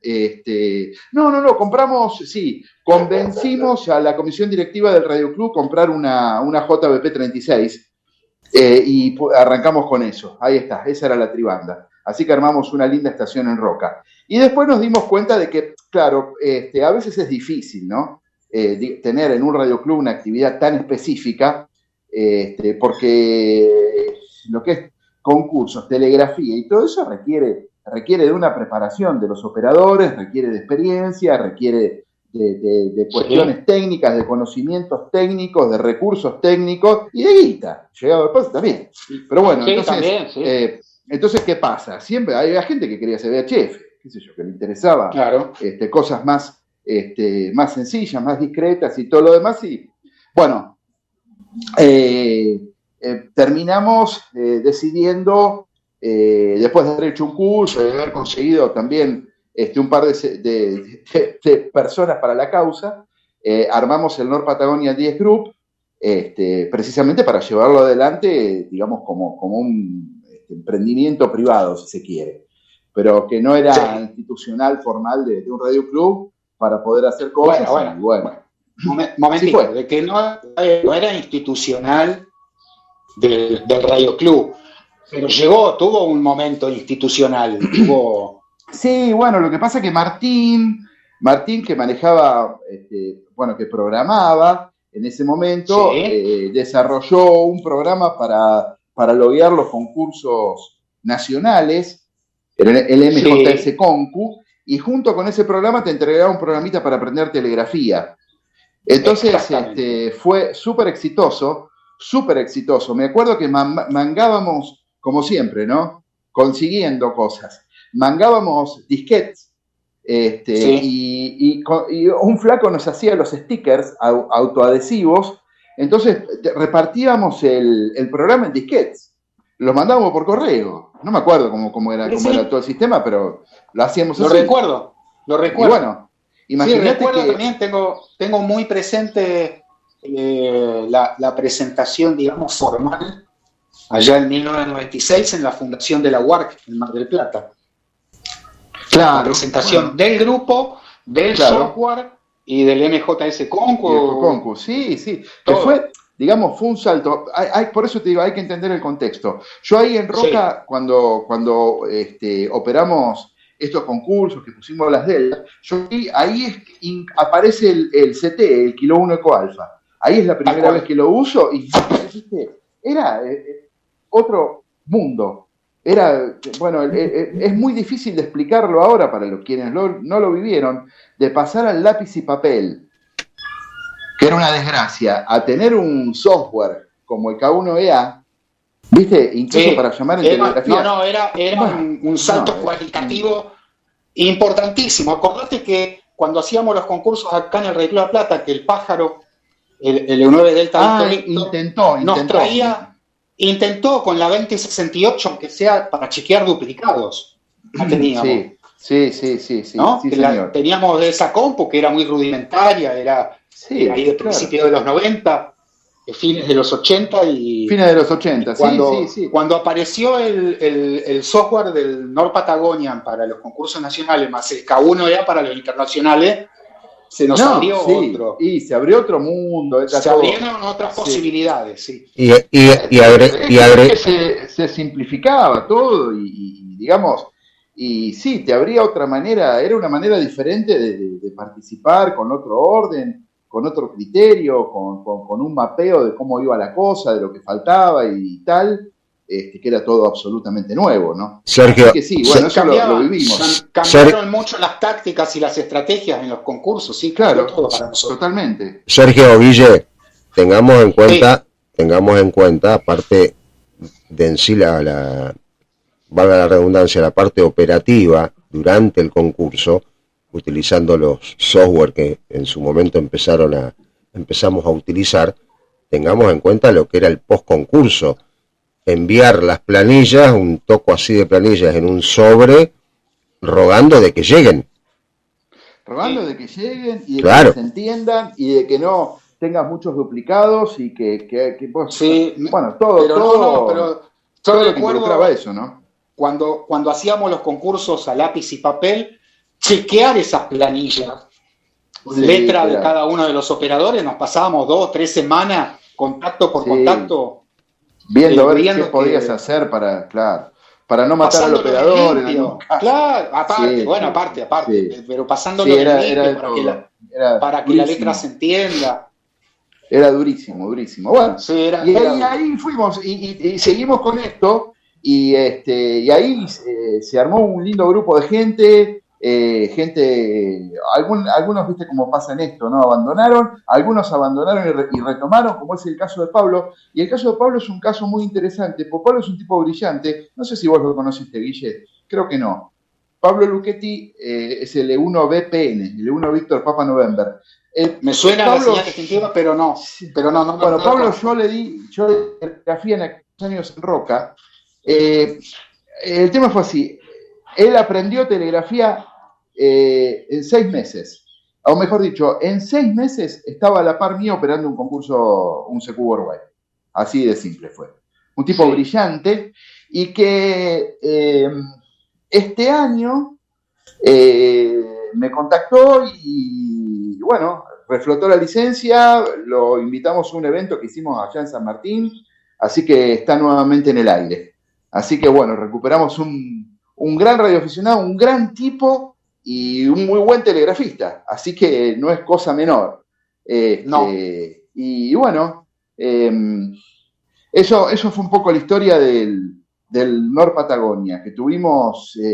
convencimos a la comisión directiva del Radio Club comprar una JBP 36, y arrancamos con eso. Ahí está, esa era la tribanda. Así que armamos una linda estación en Roca. Y después nos dimos cuenta de que, claro, a veces es difícil, ¿no? Tener en un Radio Club una actividad tan específica, porque lo que es concursos, telegrafía y todo eso requiere de una preparación de los operadores, requiere de experiencia, requiere de cuestiones técnicas, de conocimientos técnicos, de recursos técnicos y de guita. Llegado al paso también. Pero bueno, entonces, ¿qué pasa? Siempre había gente que quería ser VHF, qué sé yo, que le interesaba cosas más sencillas, más discretas y todo lo demás. Y bueno, terminamos decidiendo, después de haber hecho un curso, de haber conseguido también un par de personas para la causa, armamos el North Patagonia 10 Group, precisamente para llevarlo adelante, digamos, como un emprendimiento privado, si se quiere, pero que no era institucional, formal, de un radio club, para poder hacer cosas. Momentito, de que no era institucional del Radio Club, pero tuvo un momento institucional. Sí, bueno, lo que pasa es que Martín que manejaba, que programaba en ese momento, desarrolló un programa para loguear los concursos nacionales, el MJS Concu, y junto con ese programa te entregaba un programita para aprender telegrafía. Entonces fue súper exitoso. Me acuerdo que mangábamos, como siempre, ¿no? Consiguiendo cosas. Mangábamos disquetes, y un flaco nos hacía los stickers autoadhesivos. Entonces repartíamos el programa en disquetes. Los mandábamos por correo. No me acuerdo cómo era todo el sistema, pero lo hacíamos así. Lo recuerdo. Y bueno, imagínate recuerdo también, tengo muy presente la presentación, digamos, formal allá en 1996 en la fundación de la UARC en Mar del Plata. Claro. La presentación del grupo, del software y del MJS Concu. Sí. Que fue, digamos, fue un salto. Por eso te digo, hay que entender el contexto. Yo ahí en Roca, cuando operamos estos concursos, que pusimos las deltas, ahí aparece el CT, el Kilo 1 Eco Alfa. Ahí es la primera vez que lo uso y era otro mundo. Es muy difícil de explicarlo ahora para los quienes no lo vivieron, de pasar al lápiz y papel, que era una desgracia, a tener un software como el K1EA, ¿viste? Incluso para llamar en telegrafía. Era un salto cualitativo importantísimo. Acordate que cuando hacíamos los concursos acá en el Río de la Plata, que el pájaro, el E9 Delta intentó nos traía... Intentó con la 2068, aunque sea para chequear duplicados. La teníamos. Sí, ¿no? Sí, señor. Teníamos de esa compu que era muy rudimentaria, era ahí de principios de los 90, fines de los 80 y... Fines de los 80, sí. Cuando apareció el software del Nord Patagonian para los concursos nacionales, más el K1EA para los internacionales, se nos abrió otro. Y se abrió otro mundo. Se abrieron otras posibilidades, sí. Se simplificaba todo y digamos, y sí, te abría otra manera, era una manera diferente de participar, con otro orden, con otro criterio, con un mapeo de cómo iba la cosa, de lo que faltaba y tal. Que era todo absolutamente nuevo, ¿no? Sergio, así que sí, bueno, eso lo vivimos. Cambiaron mucho las tácticas y las estrategias en los concursos, sí, claro, todo para nosotros. Totalmente. Sergio, Guille, tengamos en cuenta, aparte de en sí valga la redundancia, la parte operativa durante el concurso, utilizando los software que en su momento empezamos a utilizar, tengamos en cuenta lo que era el post-concurso. Enviar las planillas, un toco así de planillas en un sobre, rogando de que lleguen. Rogando de que lleguen y de que se entiendan y de que no tengas muchos duplicados y que vos... Sí, bueno, todo yo lo que involucraba eso, ¿no? Cuando hacíamos los concursos a lápiz y papel, chequear esas planillas, letra de cada uno de los operadores, nos pasábamos 2 o 3 semanas, contacto por contacto, viendo a ver qué podías hacer para no matar al operador. Claro, aparte, pero pasándolo para que la letra se entienda. Era durísimo. Bueno, ahí fuimos y seguimos con esto y ahí se armó un lindo grupo de gente. Algunos, viste cómo pasa en esto, ¿no? Algunos abandonaron y retomaron, como es el caso de Pablo, y el caso de Pablo es un caso muy interesante, porque Pablo es un tipo brillante, no sé si vos lo conociste, Guille, creo que no. Pablo Luchetti es el E1BPN, el E1 Víctor Papa November. Me suena Pablo, la señal distintiva, pero no. Bueno, Pablo, yo le telegrafía en aquellos años en Roca. El tema fue así, él aprendió telegrafía en 6 meses, o mejor dicho, en 6 meses estaba a la par mía operando un concurso, un CQ Worldwide. Así de simple fue. Un tipo brillante y que este año me contactó y bueno, reflotó la licencia, lo invitamos a un evento que hicimos allá en San Martín, así que está nuevamente en el aire. Así que bueno, recuperamos un gran radioaficionado, un gran tipo y un muy buen telegrafista, así que no es cosa menor. No. Y bueno, eso fue un poco la historia del Nord Patagonia, que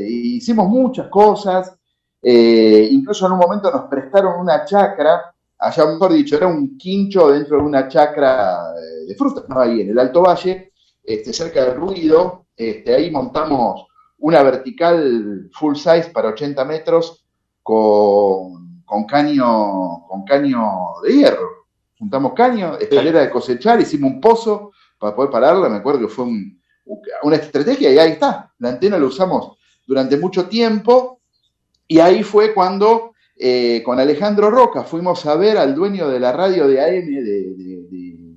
hicimos muchas cosas, incluso en un momento nos prestaron una chacra, allá mejor dicho, era un quincho dentro de una chacra de frutas, ¿no? Ahí en el Alto Valle, cerca del Ruido, ahí montamos una vertical full size para 80 metros con caño de hierro. Juntamos caño, escalera de cosechar, hicimos un pozo para poder pararla. Me acuerdo que fue una estrategia y ahí está. La antena la usamos durante mucho tiempo y ahí fue cuando con Alejandro Roca fuimos a ver al dueño de la radio de AM de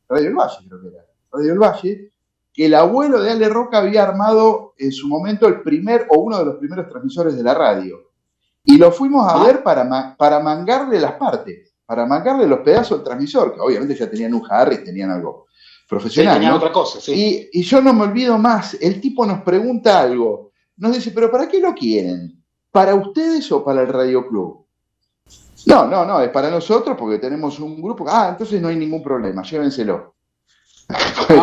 Radio El Valle, creo que era. Radio El Valle, que el abuelo de Ale Roca había armado en su momento el primer o uno de los primeros transmisores de la radio. Y lo fuimos a ver para mangarle las partes, para mangarle los pedazos del transmisor, que obviamente ya tenían un Harris, tenían algo profesional. Sí, tenían ¿no? otra cosa, sí. Y yo no me olvido más, el tipo nos pregunta algo, nos dice, ¿pero para qué lo quieren? ¿Para ustedes o para el Radio Club? No, es para nosotros porque tenemos un grupo. Entonces no hay ningún problema, llévenselo.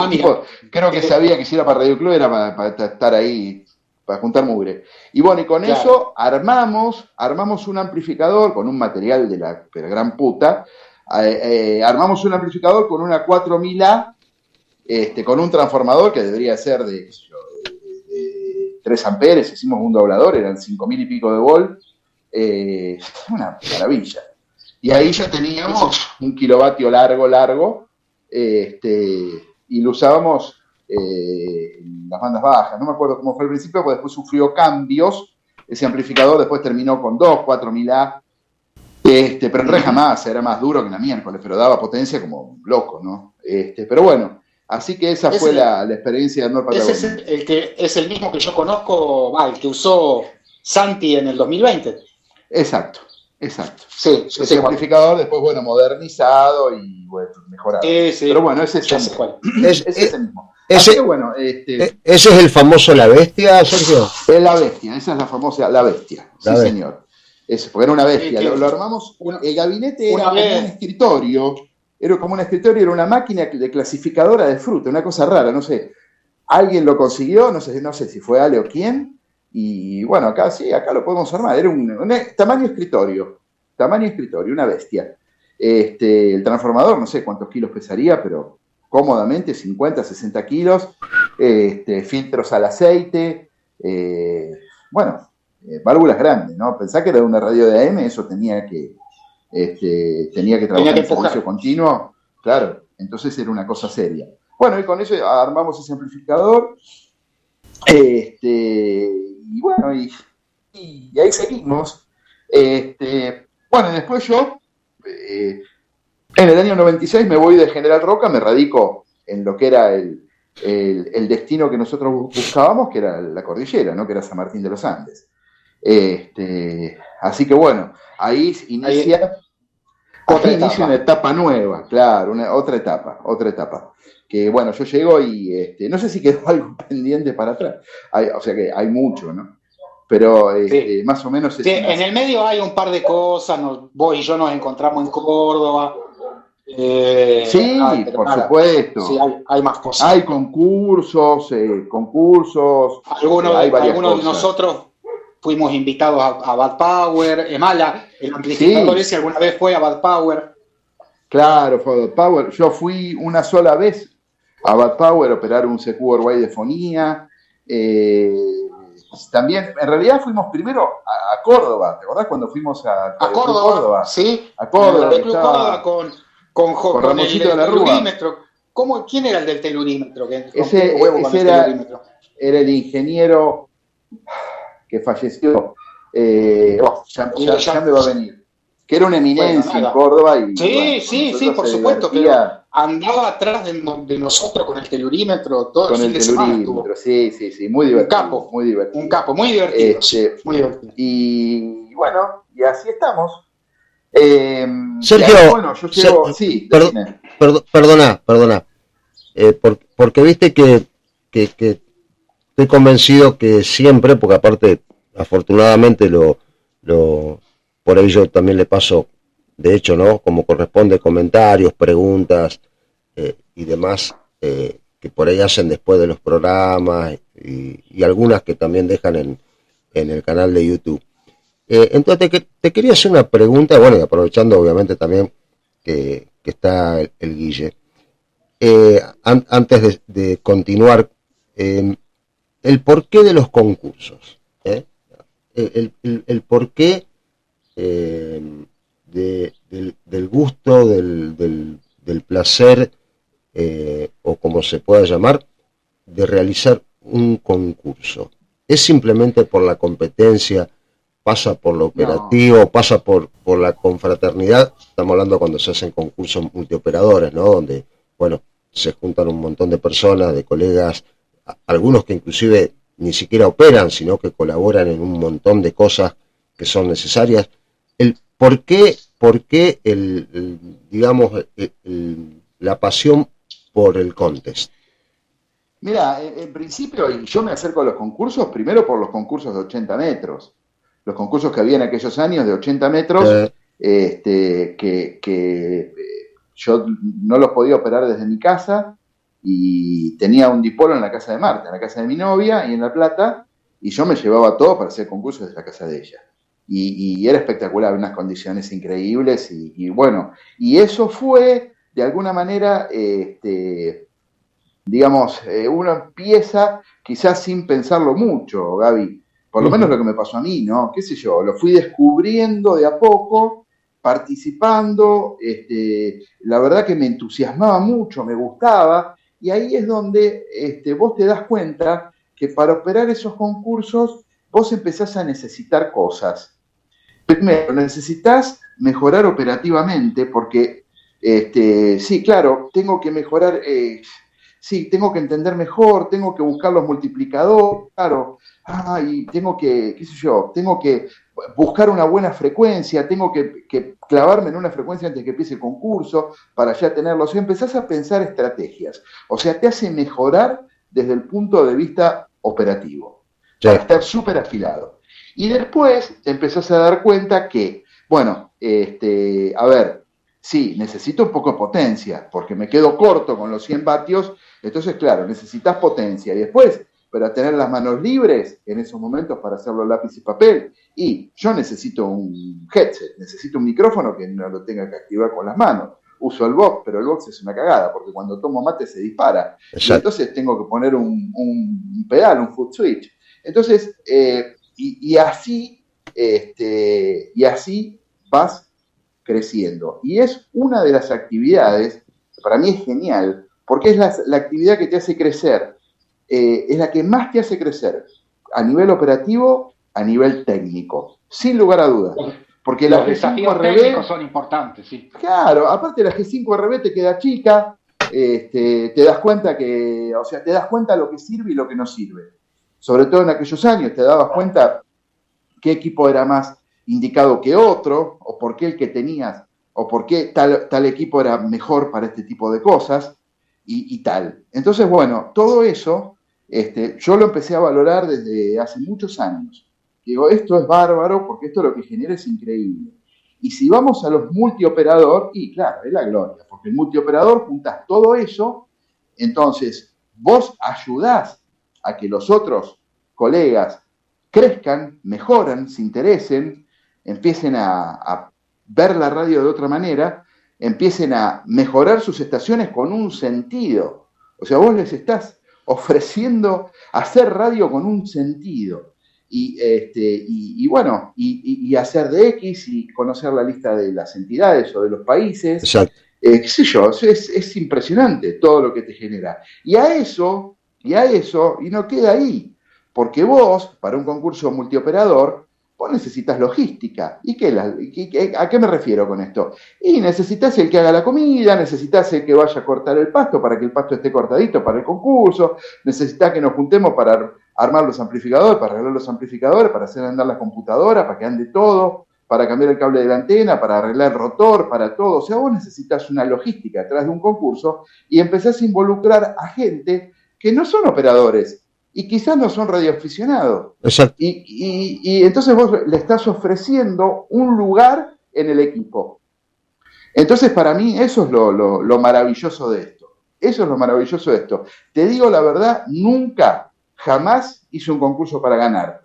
Tipo, creo que sabía que si era para Radio Club era para estar ahí, para juntar mugre. Y bueno, y con eso armamos un amplificador con un material de la gran puta. Armamos un amplificador con una 4000A, con un transformador que debería ser de 3 amperes. Hicimos un doblador, eran 5000 y pico de volt. Una maravilla. Y ahí ya teníamos un kilovatio largo, y lo usábamos en las bandas bajas. No me acuerdo cómo fue al principio, porque después sufrió cambios. Ese amplificador después terminó con 4000A, pero en jamás era más duro que la miércoles, pero daba potencia como loco, ¿no? Pero bueno, así que esa fue la experiencia de North Patagonia. Ese es el mismo que yo conozco, el que usó Santi en el 2020. Exacto. Sí, ese amplificador después, bueno, modernizado y bueno, mejorado. Sí. Pero bueno, ese es el mismo. Así que bueno, ese es el famoso La Bestia, Sergio. Es La Bestia, esa es la famosa La Bestia. Sí, señor. Porque era una bestia. Lo armamos. El gabinete era como un escritorio. Era una máquina de clasificadora de fruta, una cosa rara, no sé. Alguien lo consiguió, no sé si fue Ale o quién. Y bueno, acá lo podemos armar. Era un tamaño escritorio, una bestia. El transformador, no sé cuántos kilos pesaría, pero cómodamente 50, 60 kilos. Filtros al aceite. Válvulas grandes, ¿no? Pensá que era una radio de AM, eso tenía que trabajar en servicio continuo. Claro, entonces era una cosa seria. Bueno, y con eso armamos ese amplificador. Y bueno, y ahí seguimos. Bueno, después yo, en el año 96 me voy de General Roca, me radico en lo que era el destino que nosotros buscábamos, que era la cordillera, ¿no? Que era San Martín de los Andes. Así que bueno, ahí inicia una etapa nueva, claro, otra etapa. Que bueno, yo llego y no sé si quedó algo pendiente para atrás. O sea que hay mucho, ¿no? Pero más o menos... en el medio hay un par de cosas, vos y yo nos encontramos en Córdoba. Por supuesto. Sí, hay más cosas. Hay concursos. Algunos de nosotros fuimos invitados a Bad Power. Es mala, el amplificador ese alguna vez fue a Bad Power. Claro, fue a Bad Power. Yo fui una sola vez a Bad Power a operar un CQ Uruguay de fonía. También, en realidad fuimos primero a Córdoba. ¿Te acordás cuando fuimos a Córdoba? Sí, a Córdoba. El Club Córdoba con Ramoncito de la Rúa. ¿Quién era el del telurímetro? Ese era el ingeniero que falleció. Ya me va a venir. Que era una eminencia en Córdoba. Sí, por supuesto, pero andaba atrás de nosotros con el telurímetro todo el fin de semana. Sí, muy divertido. Un capo, muy divertido. Muy divertido. Y bueno, y así estamos. Sergio, yo llevo, perdona, porque viste que estoy convencido que siempre, porque aparte, afortunadamente por ahí yo también le paso, de hecho, ¿no? Como corresponde, comentarios, preguntas y demás que por ahí hacen después de los programas y algunas que también dejan en el canal de YouTube. Entonces te quería hacer una pregunta, bueno, y aprovechando obviamente también que está el Guille. Antes de continuar, el porqué de los concursos, el porqué del gusto, del placer, o como se pueda llamar, de realizar un concurso. ¿Es simplemente por la competencia? ¿Pasa por lo operativo? No. ¿Pasa por la confraternidad? Estamos hablando cuando se hacen concursos multioperadores, ¿no? Donde, bueno, se juntan un montón de personas, de colegas, algunos que inclusive ni siquiera operan, sino que colaboran en un montón de cosas que son necesarias. ¿Por qué digamos, la pasión por el contest? Mira, en principio yo me acerco a los concursos, primero por los concursos de 80 metros. Los concursos que había en aquellos años de 80 metros, que yo no los podía operar desde mi casa y tenía un dipolo en la casa de Marta, en la casa de mi novia y en La Plata, y yo me llevaba todo para hacer concursos desde la casa de ella. Y era espectacular, unas condiciones increíbles y bueno, y eso fue de alguna manera, digamos, uno empieza quizás sin pensarlo mucho, Gaby, por lo menos lo que me pasó a mí, ¿no? Qué sé yo, lo fui descubriendo de a poco, participando, la verdad que me entusiasmaba mucho, me gustaba, y ahí es donde vos te das cuenta que para operar esos concursos vos empezás a necesitar cosas. Primero, necesitas mejorar operativamente porque, sí, claro, tengo que mejorar, sí, tengo que entender mejor, tengo que buscar los multiplicadores, claro, y tengo que, qué sé yo, tengo que buscar una buena frecuencia, tengo que clavarme en una frecuencia antes que empiece el concurso para ya tenerlo. O sea, empezás a pensar estrategias. O sea, te hace mejorar desde el punto de vista operativo, para estar súper afilado. Y después te empezás a dar cuenta que, bueno, a ver, sí, necesito un poco de potencia, porque me quedo corto con los 100 vatios, entonces, claro, necesitas potencia. Y después, para tener las manos libres en esos momentos para hacerlo lápiz y papel, y yo necesito un headset, necesito un micrófono que no lo tenga que activar con las manos. Uso el box, pero el box es una cagada, porque cuando tomo mate se dispara. Exacto. Y entonces tengo que poner un pedal, un foot switch. Entonces, y así vas creciendo. Y es una de las actividades, para mí es genial, porque es la actividad que te hace crecer, es la que más te hace crecer a nivel operativo, a nivel técnico, sin lugar a dudas. Porque los desafíos técnicos son importantes, sí. Claro, aparte la G5RB te queda chica, te das cuenta que, o sea, te das cuenta lo que sirve y lo que no sirve. Sobre todo en aquellos años te dabas cuenta qué equipo era más indicado que otro, o por qué el que tenías, o por qué tal equipo era mejor para este tipo de cosas, y tal. Entonces, bueno, todo eso yo lo empecé a valorar desde hace muchos años. Digo, esto es bárbaro porque esto lo que genera es increíble. Y si vamos a los multioperador, y claro, es la gloria, porque el multioperador juntas todo eso, entonces vos ayudás a que los otros colegas crezcan, mejoran, se interesen, empiecen a ver la radio de otra manera, empiecen a mejorar sus estaciones con un sentido. O sea, vos les estás ofreciendo hacer radio con un sentido. Y bueno, y hacer de X y conocer la lista de las entidades o de los países. Exacto. Qué sé yo, es impresionante todo lo que te genera. Y a eso, y no queda ahí, porque vos, para un concurso multioperador, vos necesitas logística. ¿A qué me refiero con esto? Y necesitas el que haga la comida, necesitas el que vaya a cortar el pasto para que el pasto esté cortadito para el concurso, necesitas que nos juntemos para armar los amplificadores, para arreglar los amplificadores, para hacer andar la computadora, para que ande todo, para cambiar el cable de la antena, para arreglar el rotor, para todo. O sea, vos necesitas una logística detrás de un concurso y empezás a involucrar a gente que no son operadores y quizás no son radioaficionados. Exacto. Y entonces vos le estás ofreciendo un lugar en el equipo. Entonces, para mí, eso es lo maravilloso de esto. Eso es lo maravilloso de esto. Te digo la verdad, jamás hice un concurso para ganar.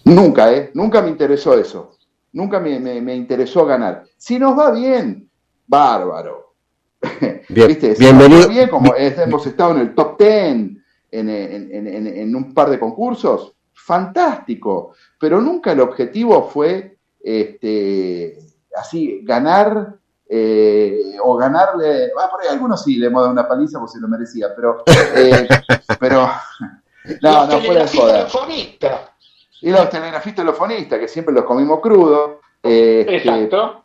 Nunca me interesó eso. Nunca me interesó ganar. Si nos va bien, bárbaro. Bien, ¿viste? Si bienvenido. nos va bien, como hemos estado en el top 10 en un par de concursos, fantástico. Pero nunca el objetivo fue así, ganar o ganarle. Por ahí algunos sí le hemos dado una paliza porque se lo merecía, pero no, fuera de joda. Y los telegrafistas y los fonistas, que siempre los comimos crudos. Exacto.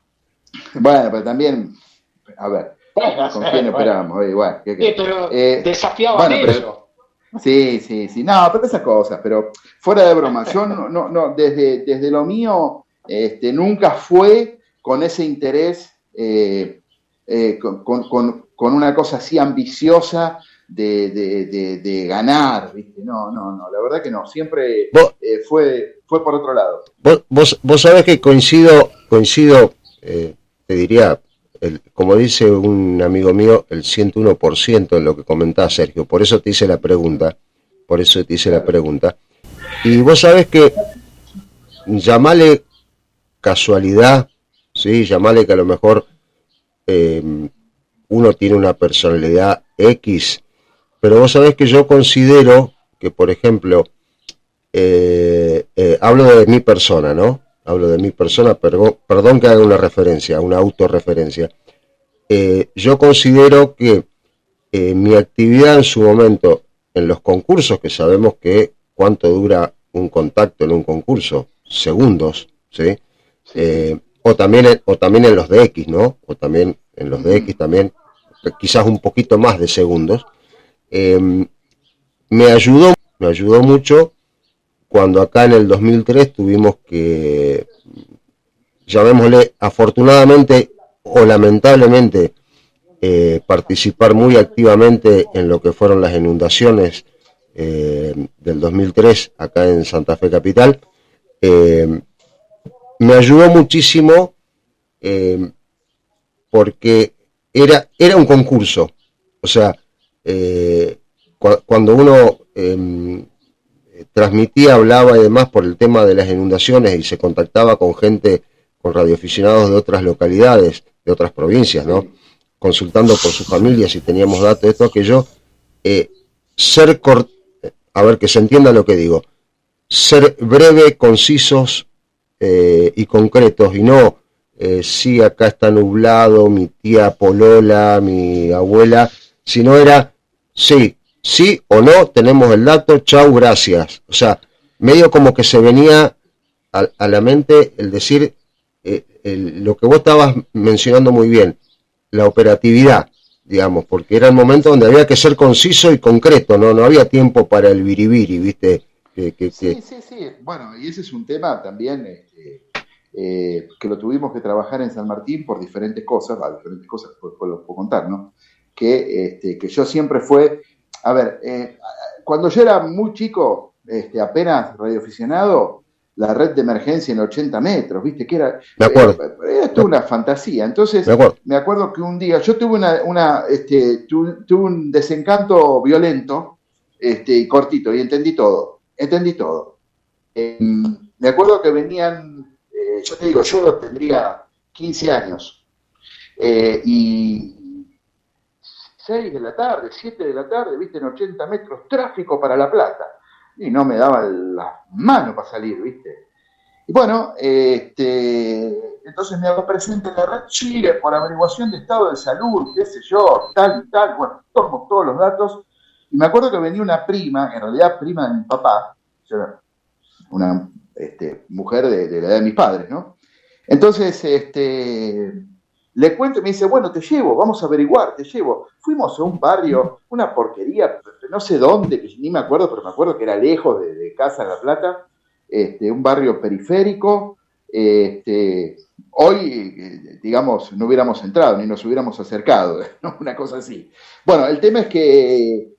Bueno, pero también, a ver, con quién operamos. Igual, pero desafiaban bueno, eso. Sí. No, pero esas cosas, pero fuera de broma, yo no desde lo mío, nunca fue con ese interés, con una cosa así ambiciosa de ganar, ¿viste? No, la verdad que no, siempre fue por otro lado. Vos sabés que coincido, te diría, como dice un amigo mío, el 101% en lo que comentaba Sergio. Por eso te hice la pregunta. Y vos sabés que llamale casualidad, ¿sí? Llamale que a lo mejor uno tiene una personalidad X, pero vos sabés que yo considero que, por ejemplo, hablo de mi persona, ¿no? Hablo de mi persona, perdón que haga una referencia, una autorreferencia. Yo considero que mi actividad en su momento en los concursos, que sabemos que cuánto dura un contacto en un concurso, segundos, ¿sí? O también en los de X, ¿no? O también en los de X también, quizás un poquito más de segundos. Me ayudó mucho cuando acá en el 2003 tuvimos que, llamémosle, afortunadamente o lamentablemente, participar muy activamente en lo que fueron las inundaciones del 2003 acá en Santa Fe Capital. Me ayudó muchísimo porque era un concurso. O sea, cuando uno transmitía, hablaba y demás por el tema de las inundaciones y se contactaba con gente, con radioaficionados de otras localidades, de otras provincias, ¿no? Consultando por sus familias si teníamos datos de esto, aquello, a ver que se entienda lo que digo, ser breve, concisos y concretos, y no sí, acá está nublado, mi tía Polola, mi abuela, sino era sí o no, tenemos el dato, chau, gracias. O sea, medio como que se venía a la mente el decir lo que vos estabas mencionando muy bien, la operatividad, digamos, porque era el momento donde había que ser conciso y concreto, no había tiempo para el biribiri, ¿viste? Sí. Bueno, y ese es un tema también que lo tuvimos que trabajar en San Martín por diferentes cosas, lo puedo contar, ¿no? Que yo siempre a ver, cuando yo era muy chico, apenas radioaficionado, la red de emergencia en 80 metros, ¿viste? Que era, Me acuerdo. Era toda una fantasía. Entonces, me acuerdo que un día yo tuve tuve un desencanto violento, y cortito, y entendí todo. Me acuerdo que venían, yo te digo, yo tendría 15 años, y 6 de la tarde, 7 de la tarde, viste, en 80 metros, tráfico para La Plata. Y no me daban las manos para salir, viste. Y bueno, entonces me hago presente en la red Chile por averiguación de estado de salud, qué sé yo, tal y tal, bueno, todos los datos. Y me acuerdo que venía una prima, en realidad prima de mi papá, una mujer de la edad de mis padres, ¿no? Entonces, le cuento y me dice, bueno, te llevo, vamos a averiguar, te llevo. Fuimos a un barrio, una porquería, no sé dónde, que ni me acuerdo, pero me acuerdo que era lejos de casa en La Plata, un barrio periférico. Hoy, digamos, no hubiéramos entrado, ni nos hubiéramos acercado, ¿no? Una cosa así. Bueno, el tema es que,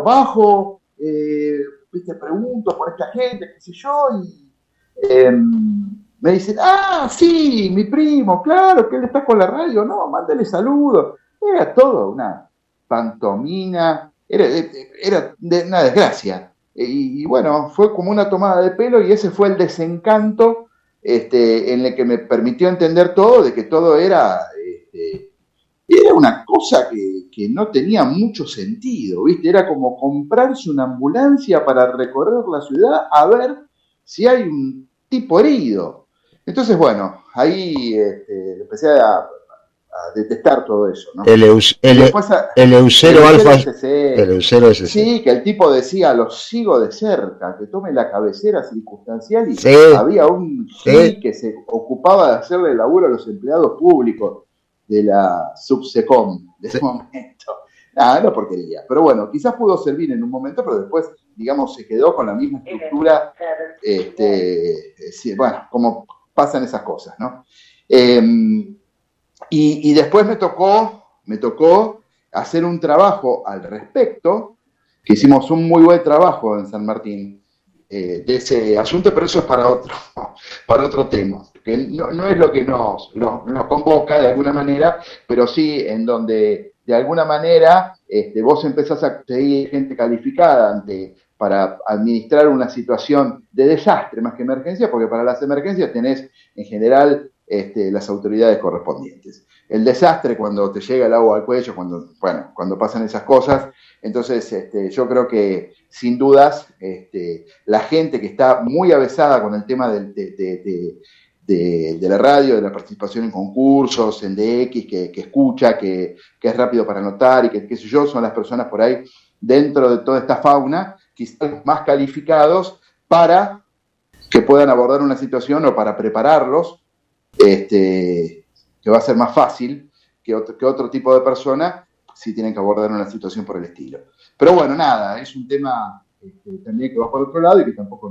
bajo, te pregunto por esta gente, qué sé yo, y me dicen, sí, mi primo, claro, que él está con la radio, no, mándale saludos. Era todo una pantomina, era una desgracia. Y bueno, fue como una tomada de pelo y ese fue el desencanto en el que me permitió entender todo, de que todo era una cosa que no tenía mucho sentido, ¿viste? Era como comprarse una ambulancia para recorrer la ciudad a ver si hay un tipo herido. Entonces, bueno, ahí empecé a detestar todo eso, ¿no? El Eucero Alfa, el Eucero SC. Sí, que el tipo decía, los sigo de cerca, que tome la cabecera circunstancial y había un que se ocupaba de hacerle el laburo a los empleados públicos. de la Subsecom de ese momento. Nada, era porquería. Pero bueno, quizás pudo servir en un momento, pero después, digamos, se quedó con la misma estructura, bueno, como pasan esas cosas, ¿no? Y después me tocó hacer un trabajo al respecto, que hicimos un muy buen trabajo en San Martín, de ese asunto, pero eso es para otro tema, que no es lo que nos convoca de alguna manera, pero sí en donde de alguna manera vos empezás a tener gente calificada para administrar una situación de desastre más que emergencia, porque para las emergencias tenés en general las autoridades correspondientes. El desastre, cuando te llega el agua al cuello, cuando pasan esas cosas, entonces yo creo que sin dudas la gente que está muy avesada con el tema de la radio, de la participación en concursos, en DX, que escucha, que es rápido para anotar y que qué sé yo, son las personas por ahí dentro de toda esta fauna, quizás más calificados para que puedan abordar una situación o para prepararlos, que va a ser más fácil que otro tipo de persona si tienen que abordar una situación por el estilo. Pero bueno, nada, es un tema también que va por otro lado y que tampoco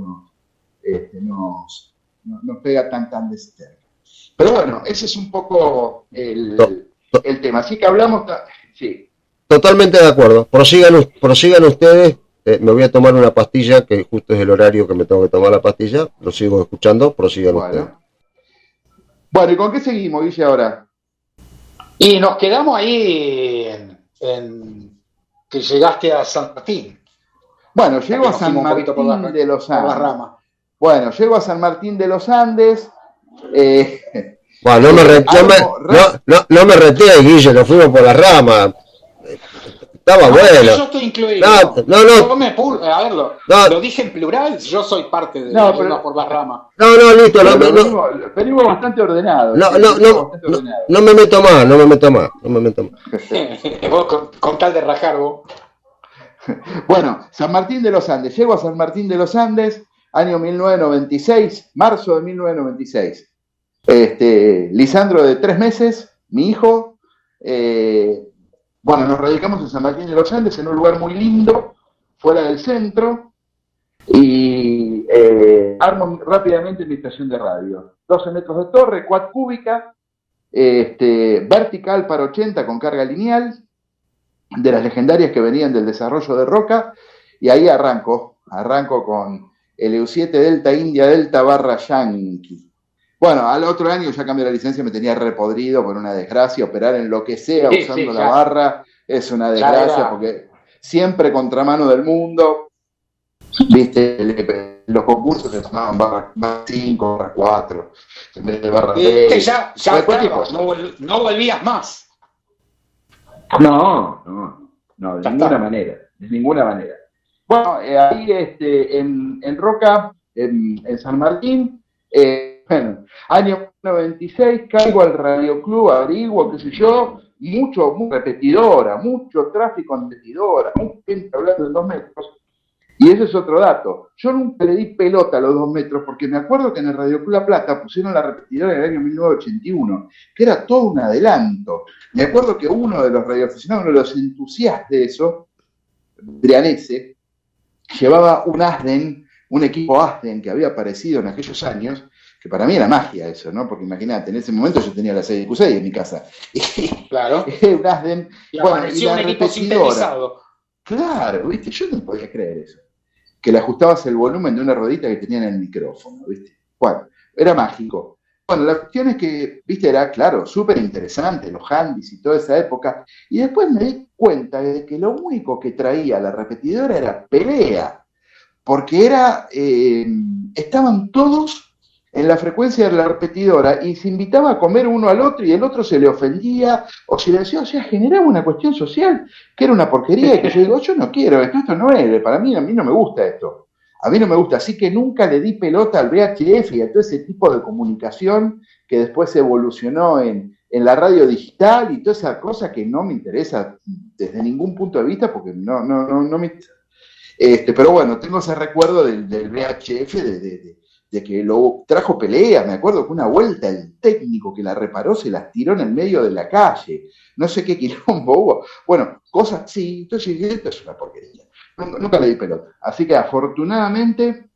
nos pega tan de cerca. Pero bueno, ese es un poco el tema. Así que hablamos... Sí. Totalmente de acuerdo. Prosigan ustedes. Me voy a tomar una pastilla, que justo es el horario que me tengo que tomar la pastilla. Lo sigo escuchando. Prosigan ustedes. Bueno, ¿y con qué seguimos, Guille, ahora? Y nos quedamos ahí en que llegaste a San Martín. Bueno, llego a San Martín de los Andes. Bueno, llego a San Martín de los Andes. Bueno, no me reté, Guille, nos fuimos por la rama. Estaba bueno. Yo estoy incluido. Lo dije en plural, yo soy parte de por la rama. Listo. Venimos bastante ordenados. No me meto más. Vos con tal de rajar vos. Bueno, San Martín de los Andes. Llego a San Martín de los Andes, año 1996, marzo de 1996. Lisandro de 3 meses, mi hijo. Bueno, nos radicamos en San Martín de los Andes, en un lugar muy lindo, fuera del centro, y armo rápidamente mi estación de radio. 12 metros de torre, quad cúbica, vertical para 80 con carga lineal, de las legendarias que venían del desarrollo de Roca, y ahí arranco con el EU7 Delta India Delta / Yankee. Bueno, al otro año ya cambié la licencia, me tenía repodrido por una desgracia, operar en lo que sea usando la barra es una desgracia porque siempre contramano del mundo, viste, los concursos se tomaban barra 5, barra 4, en vez de barra 6. Ya no volvías más. No, de ninguna manera. Bueno, ahí en Roca, en San Martín, bueno, año 96, caigo al Radio Club, averiguo, qué sé yo, mucho repetidora, mucho tráfico en repetidora, mucha gente hablando de 2 metros. Y ese es otro dato. Yo nunca le di pelota a los 2 metros, porque me acuerdo que en el Radio Club La Plata pusieron la repetidora en el año 1981, que era todo un adelanto. Me acuerdo que uno de los radioaficionados, uno de los entusiastas de eso, Brianese, llevaba un equipo Asden que había aparecido en aquellos años, que para mí era magia eso, ¿no? Porque imagínate, en ese momento yo tenía la 6Q6 en mi casa. Claro. Un Asden. Y apareció un equipo sintetizado. Claro, ¿viste? Yo no podía creer eso. Que le ajustabas el volumen de una ruedita que tenía en el micrófono, ¿viste? Bueno, era mágico. Bueno, la cuestión es que, ¿viste? Era, claro, súper interesante, los handys y toda esa época. Y después me di cuenta de que lo único que traía la repetidora era pelea. Porque estaban todos en la frecuencia de la repetidora y se invitaba a comer uno al otro y el otro se le ofendía o silenció, o sea, generaba una cuestión social que era una porquería y que yo digo, yo no quiero esto no es, a mí no me gusta esto, a mí no me gusta, así que nunca le di pelota al VHF y a todo ese tipo de comunicación que después evolucionó en la radio digital y toda esa cosa que no me interesa desde ningún punto de vista porque no me interesa. Pero bueno, tengo ese recuerdo del VHF de que lo trajo pelea. Me acuerdo que una vuelta el técnico que la reparó se las tiró en el medio de la calle. No sé qué quilombo hubo. Bueno, cosas así. Entonces dije, esto es una porquería. Nunca le di pelota. Así que afortunadamente,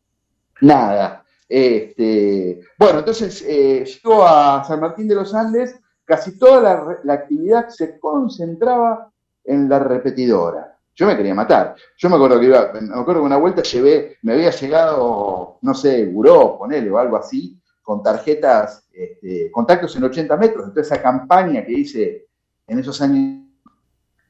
nada. Bueno, entonces llego a San Martín de los Andes, casi toda la actividad se concentraba en la repetidora. Yo me quería matar. Yo me acuerdo que una vuelta me había llegado, no sé, Buró, ponele, o algo así, con tarjetas, contactos en 80 metros, de toda esa campaña que hice en esos años.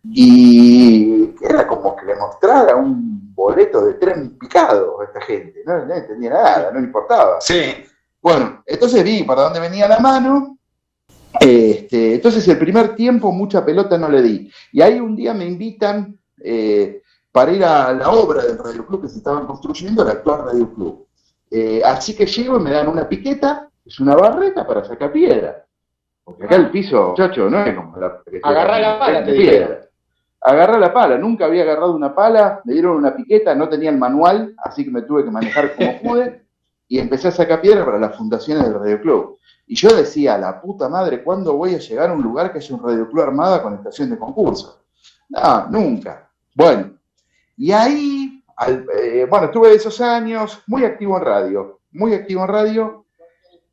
Y era como que le mostrara un boleto de tren picado a esta gente. No entendía nada, no le importaba. Sí. Bueno, entonces vi para dónde venía la mano. Entonces el primer tiempo mucha pelota no le di. Y ahí un día me invitan para ir a la obra del Radio Club que se estaban construyendo, el actual Radio Club. Así que llego y me dan una piqueta, es una barreta para sacar piedra. Porque acá el piso, muchacho, no es como la agarrar la pala, te piedra. Agarré la pala, nunca había agarrado una pala, me dieron una piqueta, no tenía el manual, así que me tuve que manejar como pude, y empecé a sacar piedra para las fundaciones del Radio Club. Y yo decía, la puta madre, ¿cuándo voy a llegar a un lugar que haya un Radio Club armada con estación de concurso? No, nunca. Bueno, y ahí, estuve esos años muy activo en radio,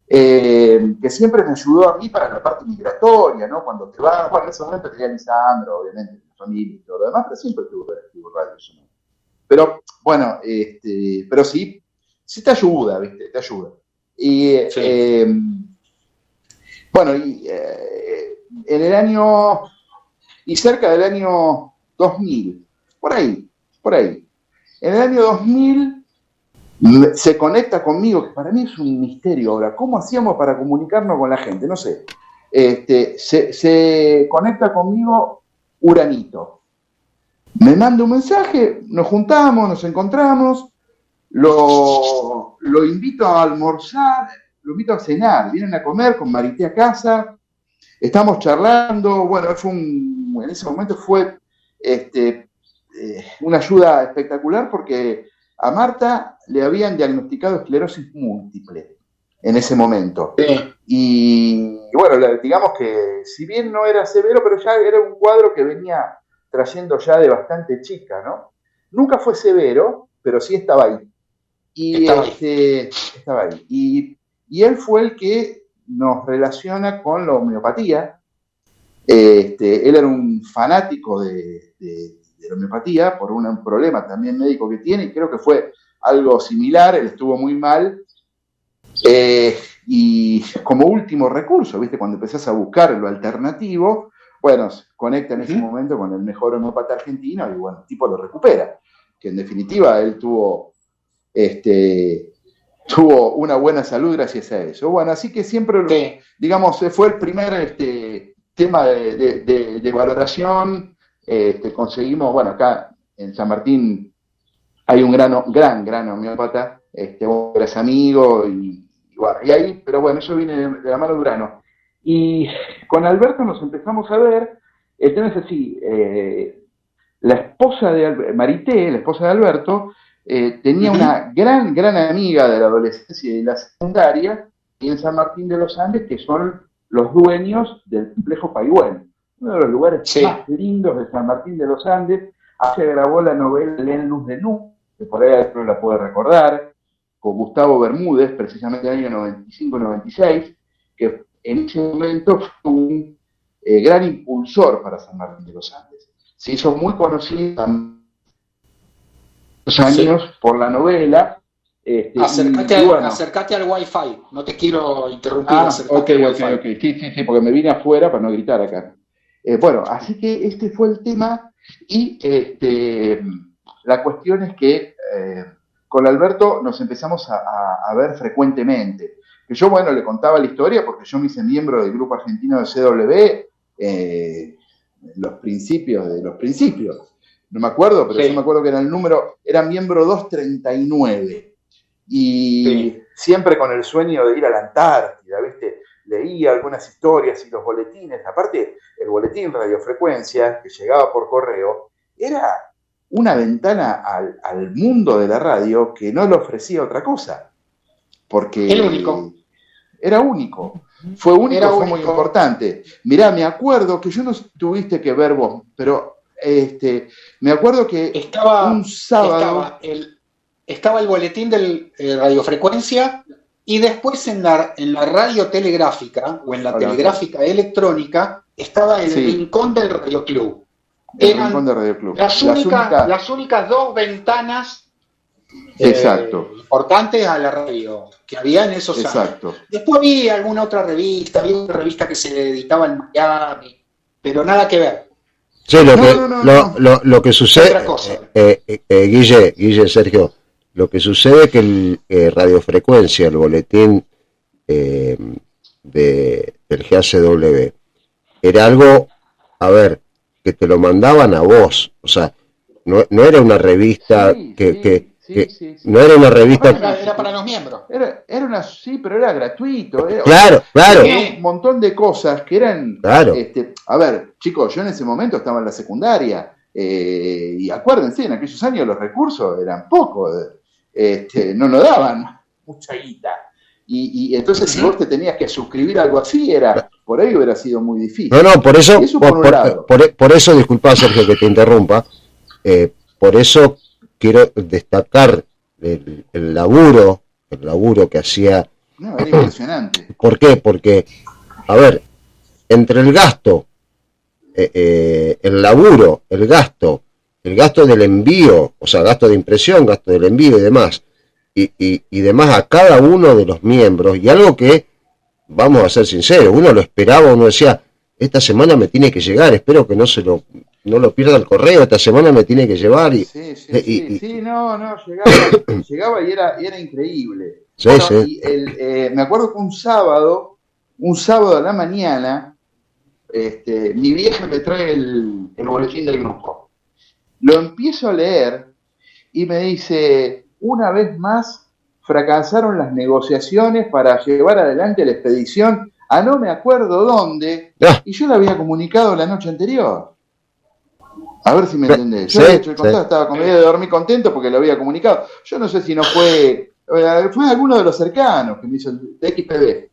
que siempre me ayudó a mí para la parte migratoria, ¿no? Cuando te vas, bueno, en ese momento tenía Lisandro, obviamente, mi familia y todo lo demás, pero siempre estuve activo en radio. ¿No? Pero, bueno, pero sí te ayuda, ¿viste? Te ayuda. Y, sí. Bueno, en el año, y cerca del año 2000, por ahí, en el año 2000, se conecta conmigo, que para mí es un misterio ahora. ¿Cómo hacíamos para comunicarnos con la gente? No sé. Se conecta conmigo Uranito. Me manda un mensaje, nos juntamos, nos encontramos, lo invito a almorzar, lo invito a cenar. Vienen a comer con Marité a casa, estamos charlando. Bueno, en ese momento fue una ayuda espectacular porque a Marta le habían diagnosticado esclerosis múltiple en ese momento. Sí. Y bueno, digamos que si bien no era severo, pero ya era un cuadro que venía trayendo ya de bastante chica, ¿no? Nunca fue severo, pero sí estaba ahí. Y estaba ahí. Y él fue el que nos relaciona con la homeopatía. Él era un fanático de la homeopatía por un problema también médico que tiene, y creo que fue algo similar. Él estuvo muy mal, y como último recurso, ¿viste? Cuando empezás a buscar lo alternativo, bueno, se conecta en ese momento con el mejor homeópata argentino y bueno, el tipo lo recupera, que en definitiva él tuvo una buena salud gracias a eso. Bueno, así que siempre, digamos, fue el primer tema de valoración. Conseguimos, bueno, acá en San Martín hay un gran homeópata, eres amigo, y ahí, pero bueno, eso viene de la mano de Urano. Y con Alberto nos empezamos a ver. Entonces así, la esposa de Marité, la esposa de Alberto, tenía una gran amiga de la adolescencia y de la secundaria en San Martín de los Andes, que son los dueños del complejo Paihuén, uno de los lugares más lindos de San Martín de los Andes. Se grabó la novela En Luz de Nu, que por ahí alguno la puede recordar, con Gustavo Bermúdez, precisamente en el año 95-96, que en ese momento fue un gran impulsor para San Martín de los Andes. Se hizo muy conocido los años por la novela. Acercate al Wi-Fi, no te quiero interrumpir. Ok, sí, porque me vine afuera para no gritar acá. Bueno, así que este fue el tema, y la cuestión es que con Alberto nos empezamos a ver frecuentemente. Que yo, bueno, le contaba la historia porque yo me hice miembro del grupo argentino de CW en los principios de los principios. No me acuerdo, pero yo me acuerdo que era miembro 239. Y siempre con el sueño de ir a la Antártida, ¿viste? Leía algunas historias y los boletines. Aparte, el boletín Radiofrecuencia, que llegaba por correo, era una ventana al mundo de la radio que no le ofrecía otra cosa. porque el único. Era único. Fue único, fue muy importante. Mirá, me acuerdo que yo no tuviste que ver vos, pero me acuerdo que un sábado... Estaba el boletín de radiofrecuencia y después en la radio telegráfica o en la telegráfica electrónica estaba el rincón del Radio Club. Rincón del Radio Club. Las únicas dos ventanas importantes a la radio que había en esos años. Después había alguna otra revista, había una revista que se editaba en Miami, pero nada que ver. Sí, lo que sucede, Guille, Sergio, lo que sucede es que el radiofrecuencia, el boletín del GACW, era algo, a ver, que te lo mandaban a vos, o sea, no era una revista no era una revista... Era para los miembros. Pero era gratuito. Claro. Había un montón de cosas que eran... Claro. A ver, chicos, yo en ese momento estaba en la secundaria, y acuérdense, en aquellos años los recursos eran pocos, no nos daban mucha guita. Y entonces si vos te tenías que suscribir a algo así, por ahí hubiera sido muy difícil. No, por eso, por eso, disculpa Sergio que te interrumpa, por eso quiero destacar el laburo que hacía. No, era impresionante. ¿Por qué? Porque, a ver, entre el gasto, el laburo, el gasto del envío, o sea, gasto de impresión, gasto del envío y demás, y demás a cada uno de los miembros, y algo que, vamos a ser sinceros, uno lo esperaba, uno decía, esta semana me tiene que llegar, espero que no lo pierda el correo, esta semana me tiene que llevar. Llegaba y era increíble. Sí. Y me acuerdo que un sábado a la mañana, mi vieja me trae el boletín del grupo. Lo empiezo a leer y me dice, una vez más fracasaron las negociaciones para llevar adelante la expedición a no me acuerdo dónde, y yo le había comunicado la noche anterior. A ver si me entendés. Yo de hecho estaba con medio de dormir contento porque lo había comunicado. Yo no sé si no fue alguno de los cercanos que me hizo el DXPB,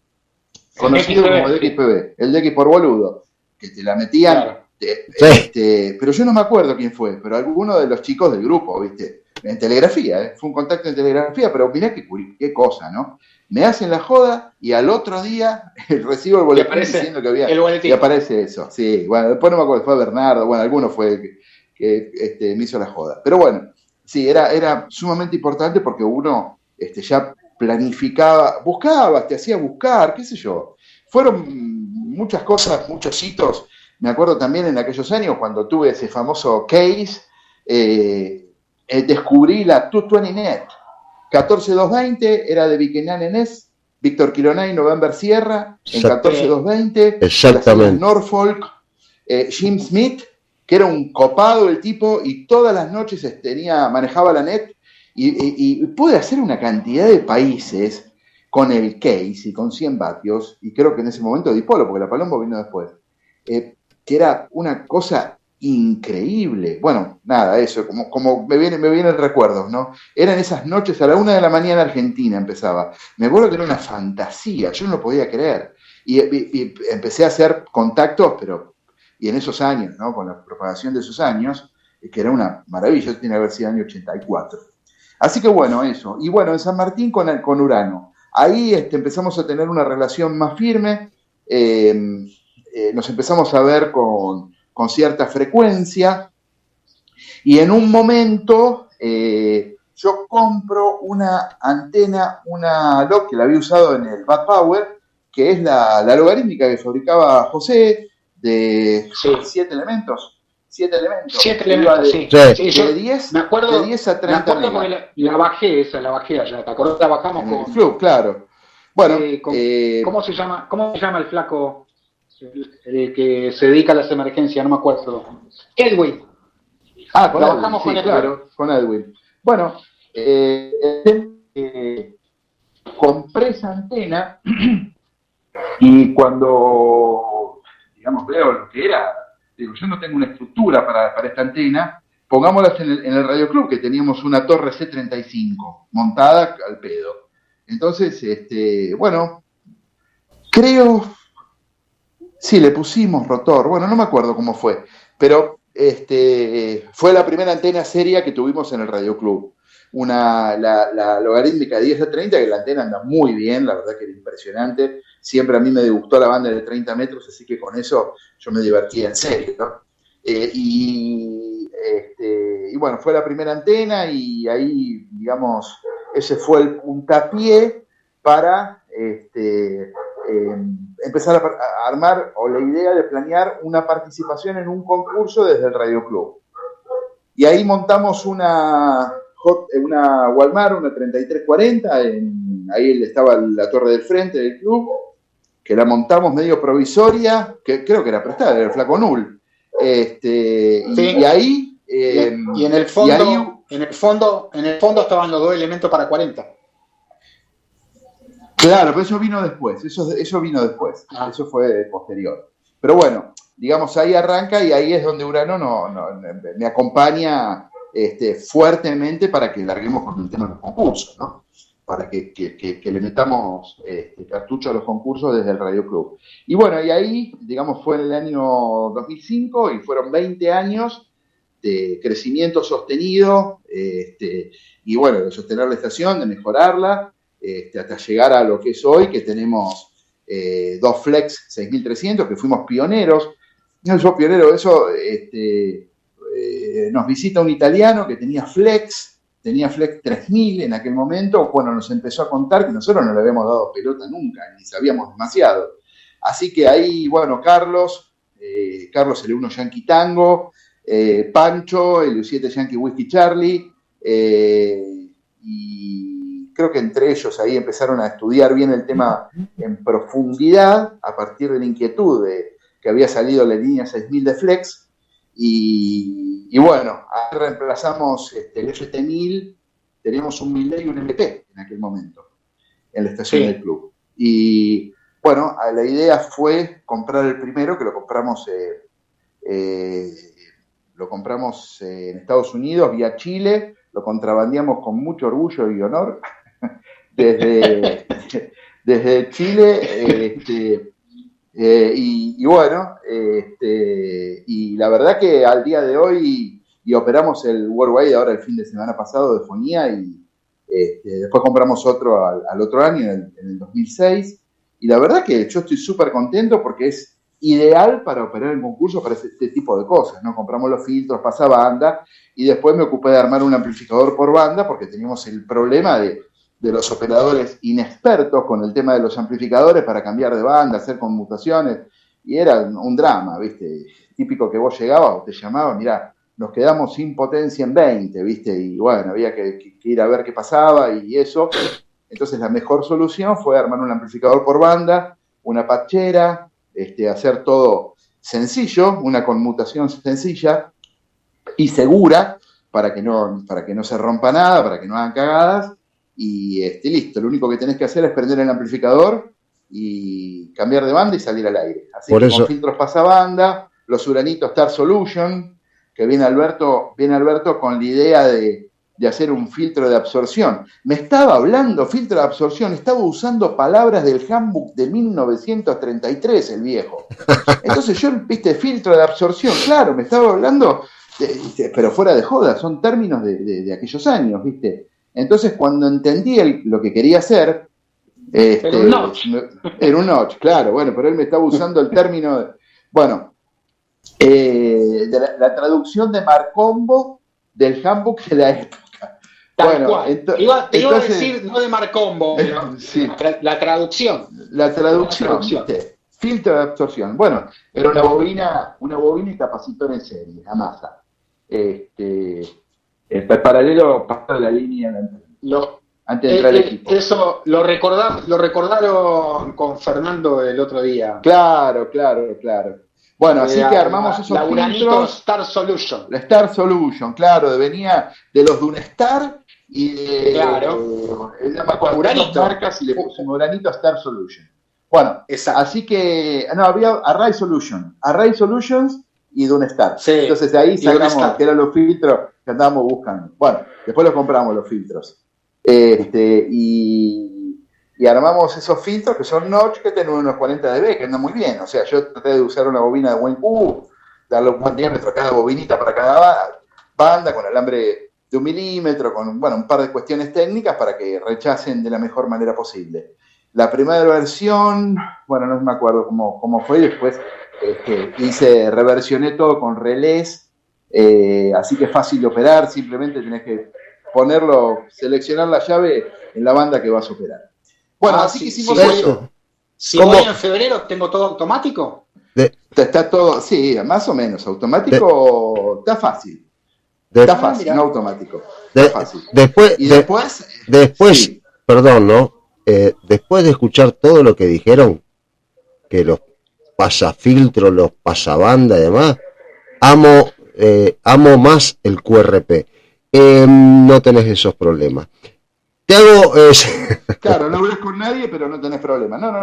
conocido como DXPB, el DX por boludo, que te la metían, pero yo no me acuerdo quién fue, pero alguno de los chicos del grupo, ¿viste? En telegrafía, fue un contacto en telegrafía, pero mirá qué cosa, ¿no? Me hacen la joda y al otro día recibo el boletín diciendo que había... Y aparece eso, sí. Bueno, después no me acuerdo, fue Bernardo, bueno, alguno fue que me hizo la joda. Pero bueno, sí, era sumamente importante porque uno ya planificaba, buscaba, te hacía buscar, qué sé yo. Fueron muchas cosas, muchos hitos. Me acuerdo también en aquellos años cuando tuve ese famoso case, descubrí la 220net. 14220 era de Viqueñán Enes, Víctor Quironay, November Sierra, en 14220, exactamente. Norfolk, Jim Smith, que era un copado el tipo, y todas las noches manejaba la net, y pude hacer una cantidad de países con el case y con 100 vatios, y creo que en ese momento Dipolo, porque la Palombo vino después, que era una cosa increíble. Bueno, nada, eso, como me vienen recuerdos, ¿no? Eran esas noches a la 1 de la mañana Argentina empezaba. Me acuerdo que era una fantasía, yo no lo podía creer. Y empecé a hacer contactos, y en esos años, ¿no? Con la propagación de esos años, que era una maravilla, tiene que haber sido el año 84. Así que bueno, eso. Y bueno, en San Martín con Urano. Ahí empezamos a tener una relación más firme, nos empezamos a ver con cierta frecuencia, y en un momento yo compro una antena, una LOC que la había usado en el Bad Power, que es la logarítmica que fabricaba José, de 7 elementos. 7 elementos, sí. De 10, me acuerdo, de 10 a 30 me acuerdo porque la bajé allá, ¿te acordás? La bajamos con el Flux, claro. Bueno, ¿cómo se llama el flaco? El que se dedica a las emergencias, no me acuerdo. Edwin. Con Edwin, con Edwin. Claro, con Edwin. Bueno, compré esa antena y cuando, digamos, veo lo que era, digo, yo no tengo una estructura para esta antena, pongámoslas en el Radio Club, que teníamos una torre C35 montada al pedo. Entonces, bueno, creo, sí, le pusimos rotor, bueno, no me acuerdo cómo fue, pero fue la primera antena seria que tuvimos en el Radio Club. La logarítmica 10-30, que la antena anda muy bien, la verdad que era impresionante. Siempre a mí me gustó la banda de 30 metros, así que con eso yo me divertía en serio, ¿no? Y bueno, fue la primera antena y ahí, digamos, ese fue el puntapié para empezar a armar, o la idea de planear una participación en un concurso desde el Radio Club. Y ahí montamos una Walmart, una 3340, ahí estaba la torre del frente del club, que la montamos medio provisoria, que creo que era prestada, era el Flaco Null. Sí. Y ahí... y en el fondo estaban los dos elementos para 40. Claro, pero eso vino después, eso vino después, eso fue posterior. Pero bueno, digamos, ahí arranca y ahí es donde Urano me acompaña fuertemente para que larguemos con el tema de los concursos, ¿no? Para que le metamos cartucho a los concursos desde el Radio Club. Y bueno, y ahí, digamos, fue en el año 2005 y fueron 20 años de crecimiento sostenido, y bueno, de sostener la estación, de mejorarla, hasta llegar a lo que es hoy, que tenemos 2 Flex 6300, que fuimos pioneros. Yo soy pionero de eso, nos visita un italiano que tenía Flex 3000 en aquel momento. Bueno, nos empezó a contar que nosotros no le habíamos dado pelota nunca, ni sabíamos demasiado. Así que ahí, bueno, Carlos el E1 Yankee Tango, Pancho, el U7 Yankee Whiskey Charlie, y creo que entre ellos ahí empezaron a estudiar bien el tema en profundidad a partir de la inquietud de que había salido la línea 6000 de Flex, y bueno, ahí reemplazamos el FT1000, teníamos un 1000D y un MP en aquel momento, en la estación del club. Y bueno, la idea fue comprar el primero, que lo compramos en Estados Unidos, vía Chile, lo contrabandeamos con mucho orgullo y honor desde Chile, y bueno, y la verdad que al día de hoy, y operamos el Worldwide ahora el fin de semana pasado de Fonía, y después compramos otro al otro año, en el 2006, y la verdad que yo estoy súper contento porque es ideal para operar en concursos para este tipo de cosas, ¿no? Compramos los filtros, pasa banda, y después me ocupé de armar un amplificador por banda porque teníamos el problema de los operadores inexpertos con el tema de los amplificadores para cambiar de banda, hacer conmutaciones, y era un drama, ¿viste? Típico que vos llegabas o te llamaban, mirá, nos quedamos sin potencia en 20, ¿viste? Y bueno, había que ir a ver qué pasaba y eso. Entonces la mejor solución fue armar un amplificador por banda, una patchera, hacer todo sencillo, una conmutación sencilla y segura para que no se rompa nada, para que no hagan cagadas, y listo. Lo único que tenés que hacer es prender el amplificador y cambiar de banda y salir al aire. Así por que eso, con filtros pasabanda, los Uranitos Star Solution, que viene Alberto con la idea de hacer un filtro de absorción. Me estaba hablando filtro de absorción, estaba usando palabras del handbook de 1933, el viejo. Entonces yo, viste, filtro de absorción, claro, me estaba hablando, pero fuera de joda, son términos de aquellos años, viste. Entonces cuando entendí lo que quería hacer, era un notch, claro, bueno, pero él me estaba usando el término, de la traducción de Marcombo del handbook de la época. Tal cual. Te iba a decir, no de Marcombo, sí. La traducción. La traducción. Filtro de absorción. Bueno, era una bobina y capacitor en serie, a masa. Paralelo pasar la línea antes de entrar al equipo. Eso lo recordaron con Fernando el otro día. Claro. Bueno, así que armamos esos filtros. La Uranito Star Solution. La Star Solution, claro, venía de los Dunestar y de... Claro. Uranito. Marcas y le pusimos Uranito Star Solution. Bueno, exacto. Así que... No, había Array Solutions y Dunestar. Sí, entonces de ahí sacamos que eran los filtros que andábamos buscando. Bueno, después los compramos los filtros. Y y armamos esos filtros que son notch que tienen unos 40 dB, que andan muy bien. O sea, yo traté de usar una bobina de buen Q, darle un buen diámetro a cada bobinita para cada banda, con alambre de 1 milímetro, con un par de cuestiones técnicas para que rechacen de la mejor manera posible. La primera versión, no me acuerdo cómo fue, después reversioné todo con relés, así que es fácil de operar, simplemente tenés que seleccionar la llave en la banda que vas a operar. Bueno, así que hicimos eso. Si voy en febrero, ¿tengo todo automático? Está todo, sí, más o menos. Automático está fácil. Está fácil, no automático. Está fácil. Después, sí. Perdón, ¿no? Después de escuchar todo lo que dijeron, que los pasafiltros, los pasabanda y demás, amo más el QRP. No tenés esos problemas. Te hago... Claro, no hablas con nadie, pero no tenés problema. No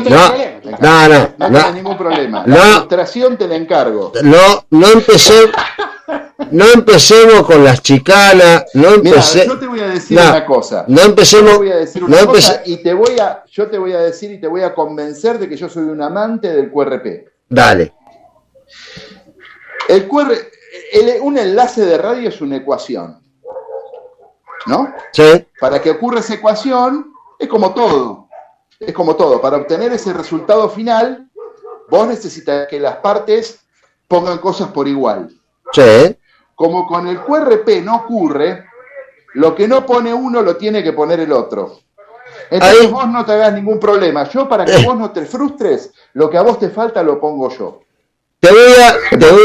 tenés ningún problema. La frustración te la encargo. No empecemos con las chicanas. Mirá, yo te voy a decir una cosa. No empecemos. Y yo te voy a decir y te voy a convencer de que yo soy un amante del QRP. Dale. Un enlace de radio es una ecuación, ¿no? Sí. Para que ocurra esa ecuación, es como todo. Para obtener ese resultado final, vos necesitas que las partes pongan cosas por igual. Sí. Como con el QRP no ocurre, lo que no pone uno lo tiene que poner el otro. Entonces vos no te hagas ningún problema. Yo, para que vos no te frustres, lo que a vos te falta lo pongo yo.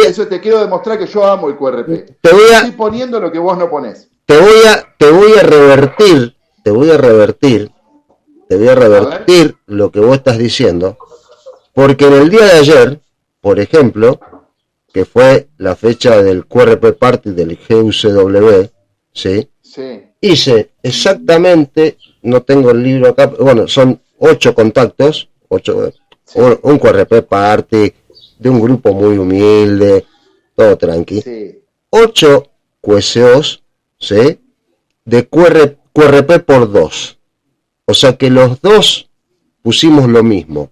Eso te quiero demostrar que yo amo el QRP. Estoy poniendo lo que vos no ponés. Te voy a revertir lo que vos estás diciendo, porque en el día de ayer, por ejemplo, que fue la fecha del QRP Party del GUCW, ¿sí? Sí. Hice exactamente, no tengo el libro acá, son 8 contactos, sí. Un QRP Party de un grupo muy humilde, todo tranqui. Sí. 8 QSOs, ¿sí? De QRP por 2. O sea que los dos pusimos lo mismo.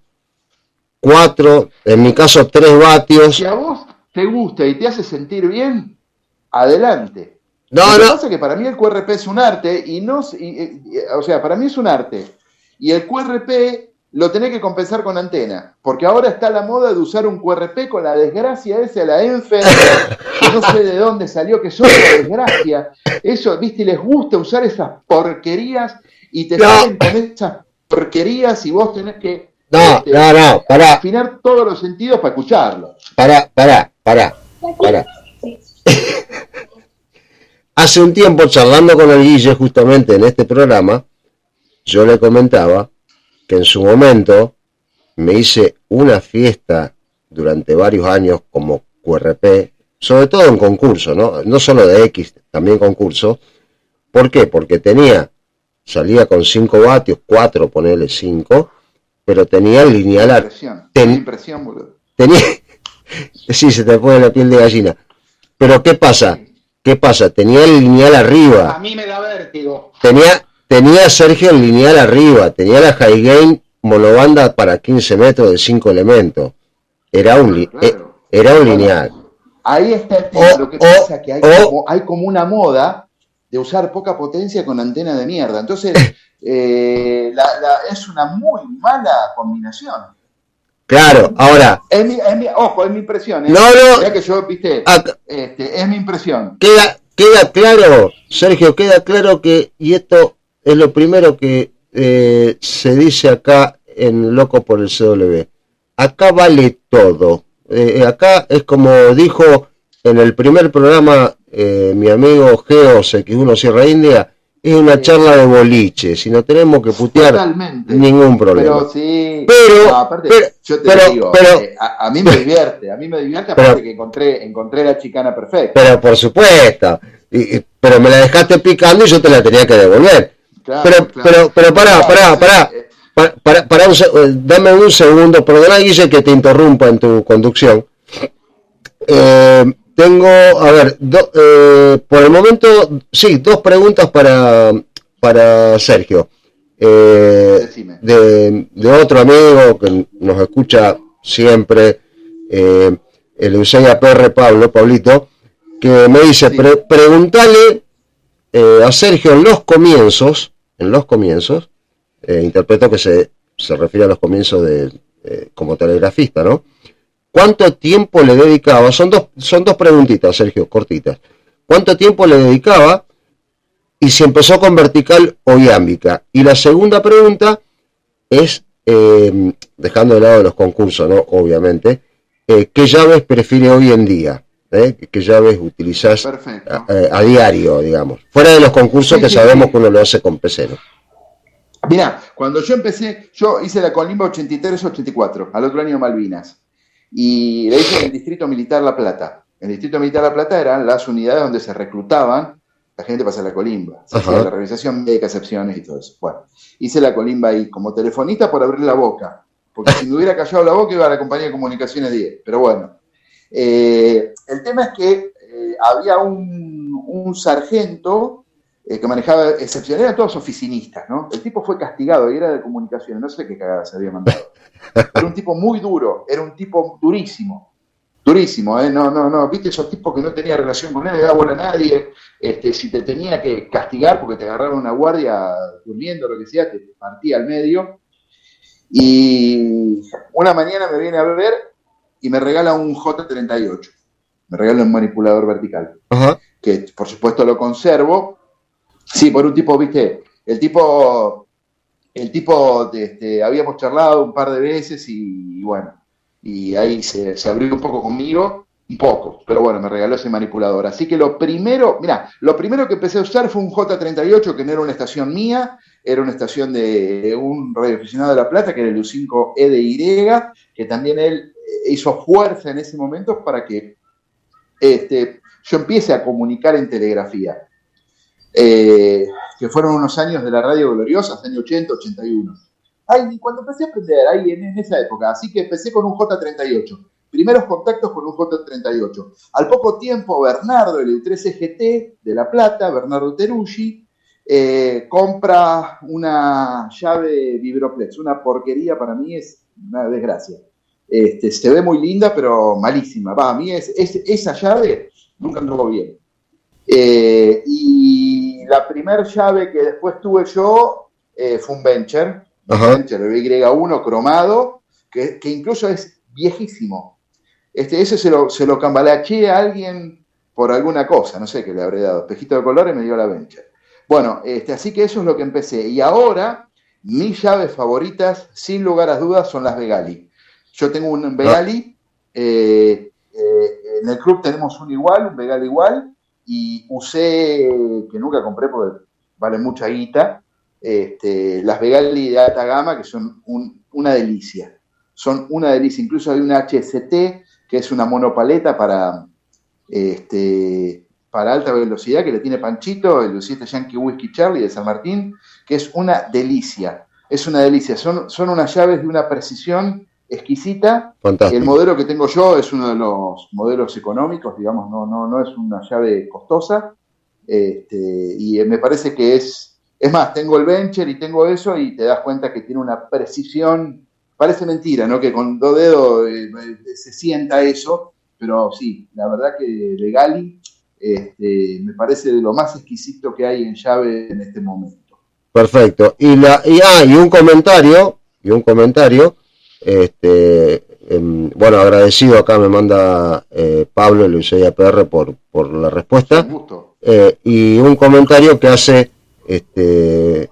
4, en mi caso 3 vatios. Si a vos te gusta y te hace sentir bien, adelante. Lo que pasa es que para mí el QRP es un arte para mí es un arte. Y el QRP lo tenés que compensar con antena, porque ahora está la moda de usar un QRP con la desgracia esa, la Enfer, que no sé de dónde salió, que es una desgracia. Eso, viste, les gusta usar esas porquerías y te salen con esas porquerías y vos tenés que pará. afinar todos los sentidos para escucharlo. Pará. Hace un tiempo, charlando con el Guille justamente en este programa, yo le comentaba que en su momento me hice una fiesta durante varios años como QRP, sobre todo en concurso, no solo de X, también concurso. ¿Por qué? Porque salía con 5 vatios, 4, ponele 5, pero tenía el lineal... Impresión, boludo. Sí, se te pone la piel de gallina. Pero ¿qué pasa? Tenía el lineal arriba. A mí me da vértigo. Tenía Sergio el lineal arriba, tenía la high gain monobanda para 15 metros de 5 elementos. Era un lineal. Ahí está el tema. Lo que pasa es que hay como una moda de usar poca potencia con antena de mierda. Entonces, es una muy mala combinación. Claro, ahora... Es mi impresión. Mirá que yo, viste, es mi impresión. Queda claro, Sergio, que, y esto es lo primero que se dice acá en Loco por el CW, acá vale todo. Acá es como dijo en el primer programa mi amigo Geos X1 Sierra India, es una charla de boliche, si no tenemos que putear, totalmente, ningún problema. A mí me divierte, aparte que encontré la chicana perfecta. Pero por supuesto, pero me la dejaste picando y yo te la tenía que devolver. Pero pará, dame un segundo, perdona Guille que te interrumpa en tu conducción. Tengo, a ver, por el momento, sí, 2 preguntas para Sergio. de otro amigo que nos escucha siempre, el Usella PR Pablito, que me dice, preguntale a Sergio en los comienzos, interpreto que se refiere a los comienzos como telegrafista, ¿no? ¿Cuánto tiempo le dedicaba? Son dos preguntitas, Sergio, cortitas. ¿Cuánto tiempo le dedicaba? Y si empezó con vertical o iámbica. Y la segunda pregunta es, dejando de lado los concursos, ¿no? Obviamente, ¿qué llaves prefiere hoy en día? ¿Qué llaves utilizás a diario, digamos? Fuera de los concursos que sabemos que uno lo hace con PC, ¿no? Mirá, cuando yo empecé, yo hice la colimba 83-84, al otro año Malvinas. Y la hice en el Distrito Militar La Plata. En el Distrito Militar La Plata eran las unidades donde se reclutaban la gente para hacer la colimba. Se hacía la realización médica, excepciones y todo eso. Bueno, hice la colimba ahí como telefonista por abrir la boca. Porque si me hubiera callado la boca iba a la compañía de comunicaciones 10. Pero bueno, el tema es que había un sargento que manejaba excepciones, eran todos oficinistas, ¿no? El tipo fue castigado y era de comunicaciones, no sé qué cagada se había mandado. Era un tipo muy duro, era un tipo durísimo, no, viste esos tipos que no tenía relación con él, no le daba bola a nadie, si te tenía que castigar porque te agarraron una guardia durmiendo, lo que sea, te partía al medio. Y una mañana me viene a ver y me regala un J38, me regala un manipulador vertical, que por supuesto lo conservo. Sí, por un tipo, viste, el tipo habíamos charlado un par de veces y bueno, y ahí se abrió un poco conmigo, un poco, pero bueno, me regaló ese manipulador. Así que lo primero que empecé a usar fue un J38, que no era una estación mía, era una estación de un radioaficionado de La Plata, que era el U5EDY, que también él hizo fuerza en ese momento para que yo empiece a comunicar en telegrafía. Que fueron unos años de la radio gloriosa, años 80, 81. Cuando empecé a aprender, ahí en esa época, así que empecé con un J38. Primeros contactos con un J38. Al poco tiempo, Bernardo, el U3GT de La Plata, Bernardo Teruggi, compra una llave Vibroplex, una porquería, para mí es una desgracia. Se ve muy linda, pero malísima. A mí esa llave nunca anduvo bien. Y la primer llave que después tuve yo fue un Venture, el Y1 cromado, que incluso es viejísimo. Ese se lo cambalaché a alguien por alguna cosa, no sé qué le habré dado, espejito de colores, me dio la Venture. Bueno, así que eso es lo que empecé. Y ahora, mis llaves favoritas, sin lugar a dudas, son las Begali. Yo tengo un Begali, en el club tenemos un Begali igual, y usé, que nunca compré porque valen mucha guita, las Begali de alta gama, que son una delicia. Son una delicia. Incluso hay una HST, que es una monopaleta para alta velocidad, que le tiene Panchito, el 7 Yankee Whiskey Charlie de San Martín, que es una delicia. Es una delicia. Son unas llaves de una precisión exquisita. Fantástico. El modelo que tengo yo es uno de los modelos económicos, digamos, no es una llave costosa, y me parece que es más, tengo el Venture y tengo eso, y te das cuenta que tiene una precisión, parece mentira, ¿no? Que con 2 dedos se sienta eso, pero sí, la verdad que Begali me parece de lo más exquisito que hay en llave en este momento. Perfecto. Y un comentario, bueno, agradecido acá me manda Pablo el Usella PR por la respuesta. Un gusto. Y un comentario que hace que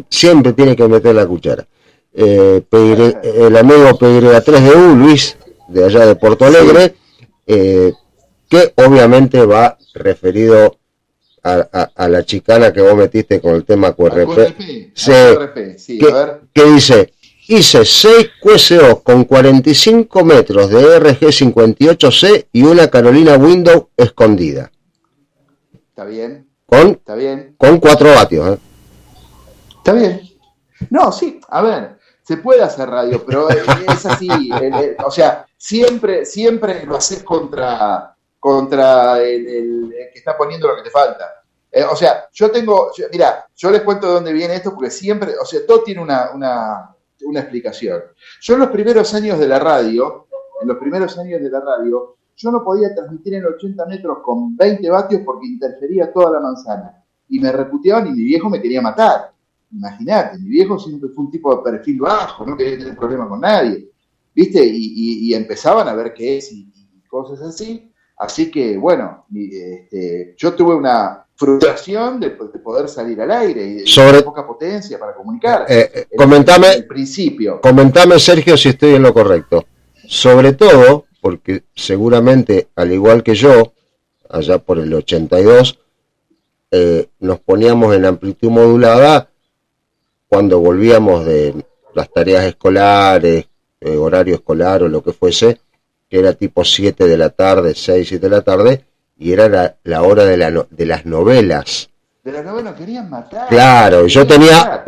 siempre tiene que meter la cuchara. El amigo PY3DU, Luis, de allá de Porto Alegre, que obviamente va referido a la chicana que vos metiste con el tema QRP. Sí, que dice: hice 6 QSO con 45 metros de RG58C y una Carolina Window escondida. Está bien. Con 4 vatios. Está bien. No, sí, a ver, se puede hacer radio, pero es así. O sea, siempre lo haces contra el que está poniendo lo que te falta. O sea, mira, yo les cuento de dónde viene esto porque siempre, o sea, todo tiene una explicación. Yo en los primeros años de la radio, yo no podía transmitir en 80 metros con 20 vatios porque interfería toda la manzana. Y me reputeaban y mi viejo me quería matar. Imagínate, mi viejo siempre fue un tipo de perfil bajo, no quería tener problema con nadie. ¿Viste? Y empezaban a ver qué es y cosas así. Así que, bueno, yo tuve una frustración de poder salir al aire y de poca potencia para comunicar. Comentame, el principio. Comentame, Sergio, si estoy en lo correcto. Sobre todo, porque seguramente, al igual que yo, allá por el 82, nos poníamos en amplitud modulada cuando volvíamos de las tareas escolares, horario escolar o lo que fuese, que era tipo 7 de la tarde, 6, 7 de la tarde, y era la hora de las novelas. De las novelas querían matar. Claro, yo tenía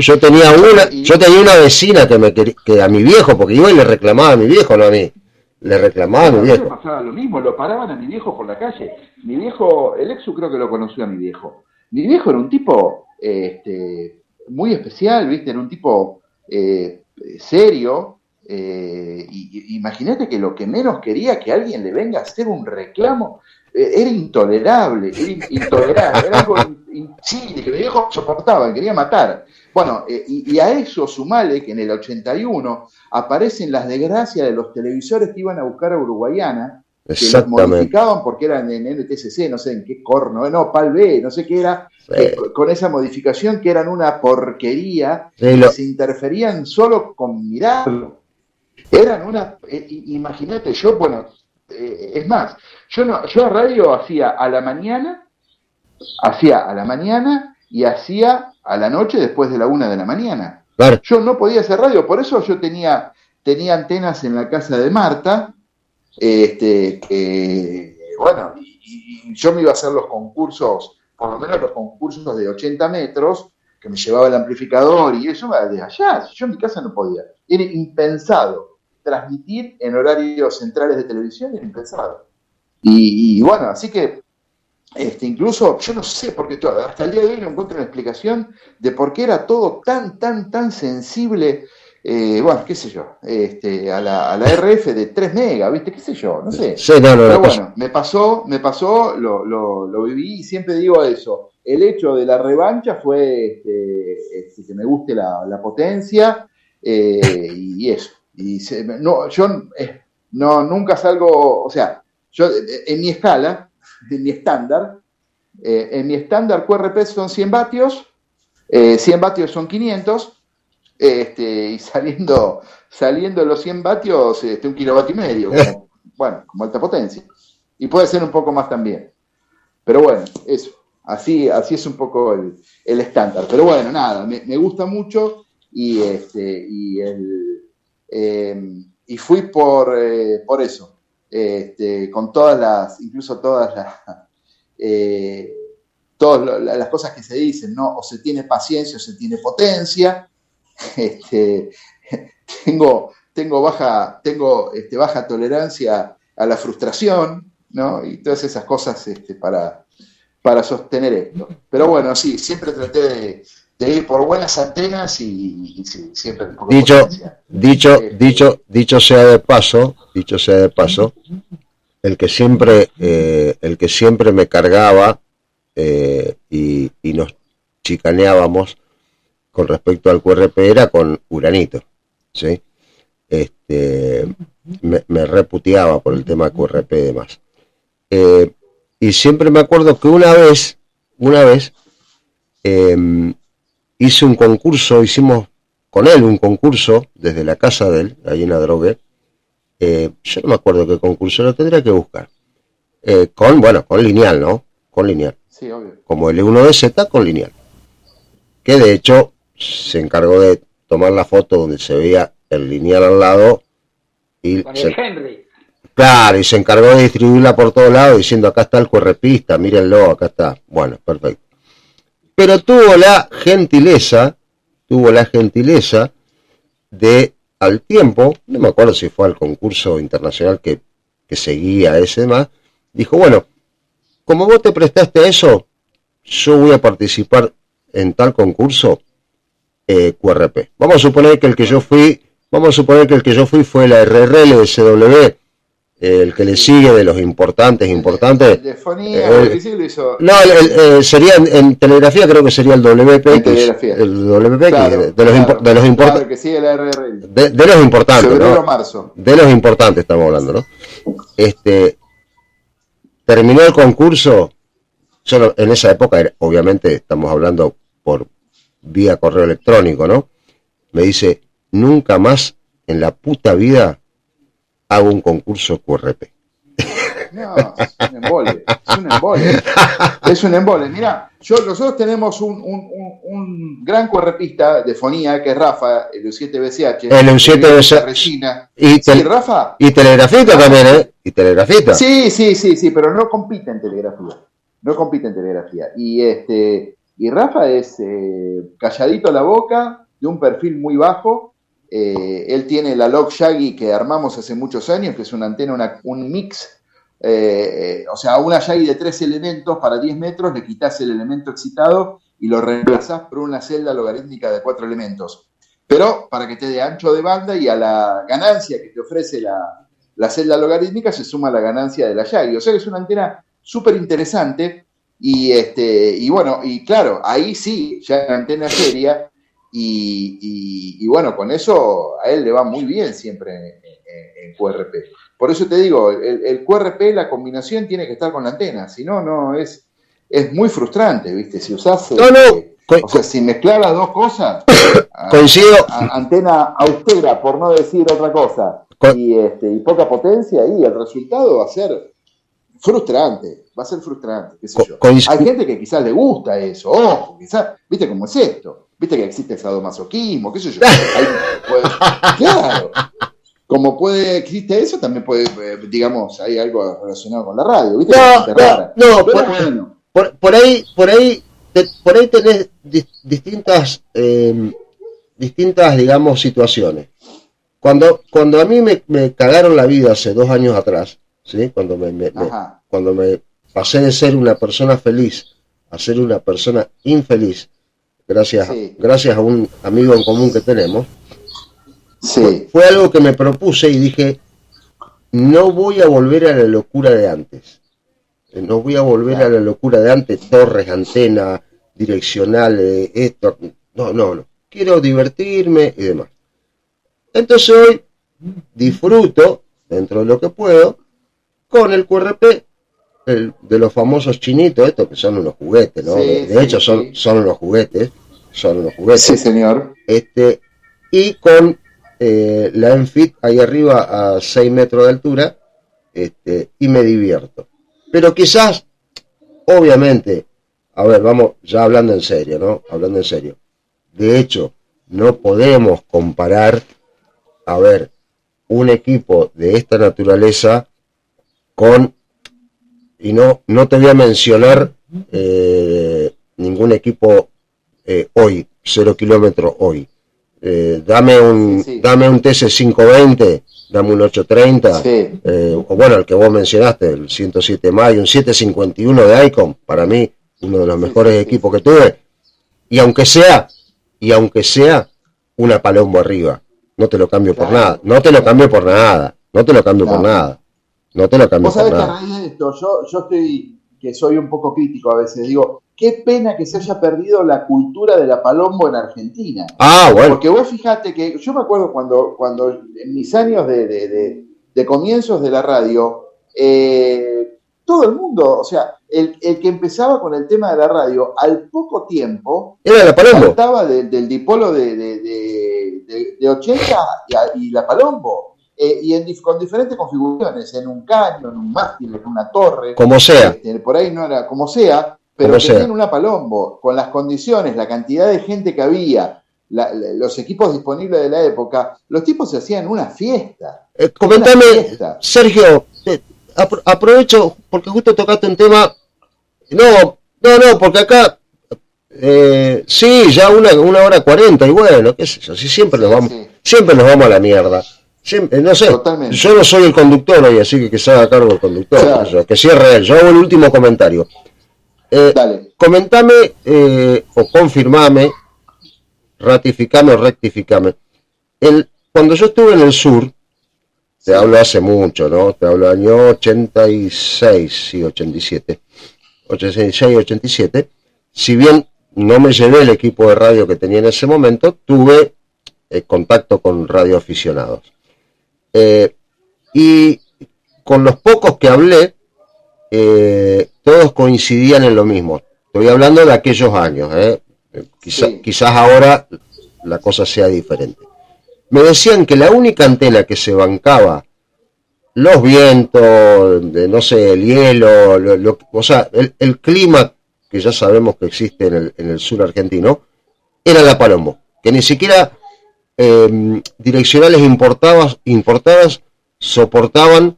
una vecina que a mi viejo, porque iba y le reclamaba a mi viejo, no a mí. Le reclamaba a mi viejo. Pasaba lo mismo, lo paraban a mi viejo por la calle. Mi viejo, el Exu creo que lo conoció a mi viejo. Mi viejo era un tipo muy especial, ¿viste? Era un tipo serio. Imagínate que lo que menos quería que alguien le venga a hacer un reclamo era intolerable, era algo que mi viejo soportaba, que quería matar. Bueno, y a eso sumale que en el 81 aparecen las desgracias de los televisores que iban a buscar a Uruguayana, que los modificaban porque eran en NTSC, no sé en qué corno, no, PAL B, no sé qué era, con esa modificación que eran una porquería, que se interferían solo con mirarlo. Eran imagínate, es más, yo a radio hacía a la mañana y hacía a la noche después de la 1 de la mañana. Claro. Yo no podía hacer radio, por eso yo tenía antenas en la casa de Marta, y yo me iba a hacer los concursos, por lo menos los concursos de 80 metros, que me llevaba el amplificador y eso de allá, yo en mi casa no podía. Era impensado. Transmitir en horarios centrales de televisión era impensado. Y bueno, así que incluso yo no sé, porque hasta el día de hoy no encuentro una explicación de por qué era todo tan sensible, qué sé yo, a la RF de 3 megas, ¿viste? Qué sé yo, no sé. Sí, pero bueno, me pasó, lo viví y siempre digo eso. El hecho de la revancha fue que me guste la potencia y eso. Y yo nunca salgo, o sea, yo en mi escala, en mi estándar QRP son 100 vatios, 100 vatios son 500, y saliendo los 100 vatios, 1 kilovatio y medio, como alta potencia. Y puede ser un poco más también. Pero bueno, eso, así es un poco el estándar. Pero bueno, nada, me gusta mucho y fui por eso, con todas las cosas que se dicen, ¿no? O se tiene paciencia o se tiene potencia. Tengo baja tolerancia a la frustración, ¿no? Y todas esas cosas para sostener esto. Pero bueno, sí, siempre traté de ir por buenas antenas y siempre dicho sea de paso, el que siempre me cargaba y nos chicaneábamos con respecto al QRP era con Uranito, ¿sí? Me reputeaba por el tema QRP y demás. Y siempre me acuerdo que una vez hice un concurso, hicimos con él un concurso desde la casa de él, ahí en Adrogué. Yo no me acuerdo qué concurso, lo tendría que buscar. Con lineal, ¿no? Con lineal. Sí, obvio. Como el E1DZ con lineal. Que de hecho se encargó de tomar la foto donde se veía el lineal al lado. Con el Henry. Claro, y se encargó de distribuirla por todos lados diciendo acá está el QRPista, mírenlo, acá está. Bueno, perfecto. Pero tuvo la gentileza de, al tiempo, no me acuerdo si fue al concurso internacional que seguía ese demás, dijo, bueno, como vos te prestaste a eso, yo voy a participar en tal concurso, QRP. Vamos a suponer que el que yo fui fue la RRL de CW, el que le sigue de los importantes. De fonía, lo hizo. No, sería en telegrafía, creo que sería el WPX. El WPX, claro, de los importantes. Claro, que sigue la RRL. De los importantes, febrero, ¿no? marzo. De los importantes estamos hablando, ¿no? Terminó el concurso. Yo en esa época, obviamente, estamos hablando por vía correo electrónico, ¿no? Me dice, nunca más en la puta vida hago un concurso QRP. No, es un embole. Mirá, nosotros tenemos un gran QRPista de fonía, que es Rafa, el U7BCH. El U7BCH. Regina. Sí, Rafa. Y telegrafista también, ¿eh? Y telegrafista. Sí, pero no compite en telegrafía. Y Rafa es calladito a la boca, de un perfil muy bajo. Él tiene la Log Yagi que armamos hace muchos años, que es una antena, un mix, o sea, una Yagi de 3 elementos para 10 metros, le quitas el elemento excitado y lo reemplazás por una celda logarítmica de 4 elementos. Pero para que te dé ancho de banda, y a la ganancia que te ofrece la celda logarítmica se suma la ganancia de la Yagi. O sea que es una antena súper interesante y bueno, y claro, ahí sí, ya en antena seria. Y bueno, con eso a él le va muy bien siempre en QRP. Por eso te digo, el QRP, la combinación tiene que estar con la antena, si no, es muy frustrante, ¿viste? Si usás, o sea, si mezclar las dos cosas, coincido. Antena austera, por no decir otra cosa, y poca potencia, y el resultado va a ser frustrante, qué sé yo. Hay gente que quizás le gusta eso, ojo, quizás, ¿viste cómo es esto? Viste que existe el sadomasoquismo, qué sé yo. Claro. Como existe eso, también puede, digamos, hay algo relacionado con la radio, ¿viste? Por ahí tenés distintas, digamos, situaciones. Cuando a mí me cagaron la vida hace 2 años atrás, ¿sí? Cuando me pasé de ser una persona feliz a ser una persona infeliz, gracias a un amigo en común que tenemos, fue algo que me propuse y dije, no voy a volver a la locura de antes. Torres, antena, direccional, esto. No. Quiero divertirme y demás. Entonces hoy disfruto, dentro de lo que puedo, con el QRP, de los famosos chinitos, estos que son unos juguetes, ¿no? De hecho, son unos juguetes. Sí, señor. Y con la Enfit ahí arriba a 6 metros de altura, y me divierto. Pero quizás, obviamente, a ver, vamos ya hablando en serio, ¿no? Hablando en serio. De hecho, no podemos comparar, a ver, un equipo de esta naturaleza con, y no te voy a mencionar ningún equipo hoy, 0 kilómetros hoy. Dame un TC520, dame un 830, o bueno, el que vos mencionaste, el 107 May, un 751 de Icon, para mí, uno de los mejores equipos que tuve, y aunque sea una Palombo arriba, no te lo cambio por nada. ¿Vos sabés que a raíz de esto, yo soy un poco crítico a veces, digo, qué pena que se haya perdido la cultura de la Palombo en Argentina. Bueno. Porque vos fijate que, yo me acuerdo cuando en mis años de comienzos de la radio, todo el mundo, o sea, el que empezaba con el tema de la radio, al poco tiempo, era la Palombo. Saltaba del dipolo de 80 y la Palombo. Con diferentes configuraciones, en un caño, en un mástil, en una torre. Como sea. Por ahí no era como sea, pero tenían una Palombo, con las condiciones, la cantidad de gente que había, los equipos disponibles de la época, los tipos se hacían una fiesta. Comentame, Sergio, aprovecho, porque justo tocaste un tema. No, porque acá, sí, ya una hora 40, y bueno, qué sé yo, si siempre nos vamos a la mierda. Siempre, no sé, totalmente. Yo no soy el conductor hoy, así que se haga cargo el conductor, claro. Que cierre él. Yo hago el último comentario. Dale. Comentame o confirmame, ratificame o rectificame. Cuando yo estuve en el sur, te hablo hace mucho, ¿no? Te hablo del año 86 y 87. 86 y 87. Si bien no me llevé el equipo de radio que tenía en ese momento, tuve contacto con radioaficionados. Y con los pocos que hablé, todos coincidían en lo mismo. Estoy hablando de aquellos años, quizás ahora la cosa sea diferente. Me decían que la única antena que se bancaba los vientos, no sé, el hielo, o sea, el clima que ya sabemos que existe en el sur argentino, era la Palombo, que ni siquiera direccionales importadas soportaban,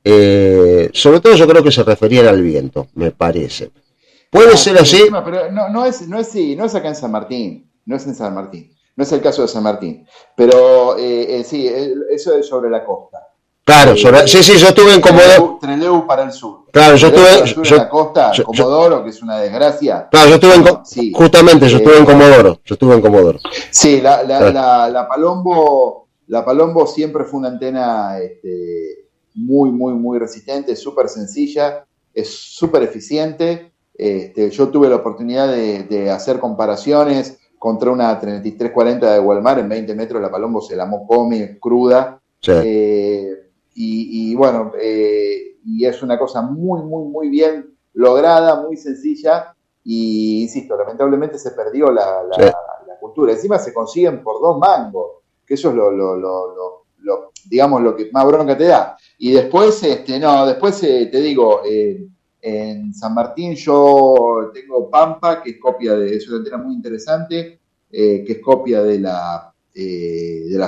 sobre todo yo creo que se referían al viento, me parece. ¿Puede ser así? Pero no es acá en San Martín, no es en San Martín, no es el caso de San Martín, pero sí, eso es sobre la costa. Claro, sí, yo estuve en Comodoro. Trelew para el sur. Claro, yo estuve en la costa, Comodoro, que es una desgracia. Claro, yo estuve justamente, yo estuve en Comodoro. Sí, la Palombo siempre fue una antena muy, muy, muy resistente, súper sencilla, es súper eficiente. Yo tuve la oportunidad de hacer comparaciones contra una 3340 de Walmart en 20 metros. La Palombo se la come cruda. Sí. Y bueno, y es una cosa muy, muy, muy bien lograda, muy sencilla, y insisto, lamentablemente se perdió la cultura. Encima se consiguen por 2 mangos, que eso es digamos, lo que más bronca te da. Y después, te digo, en San Martín yo tengo Pampa, que es copia es una antena muy interesante, que es copia de la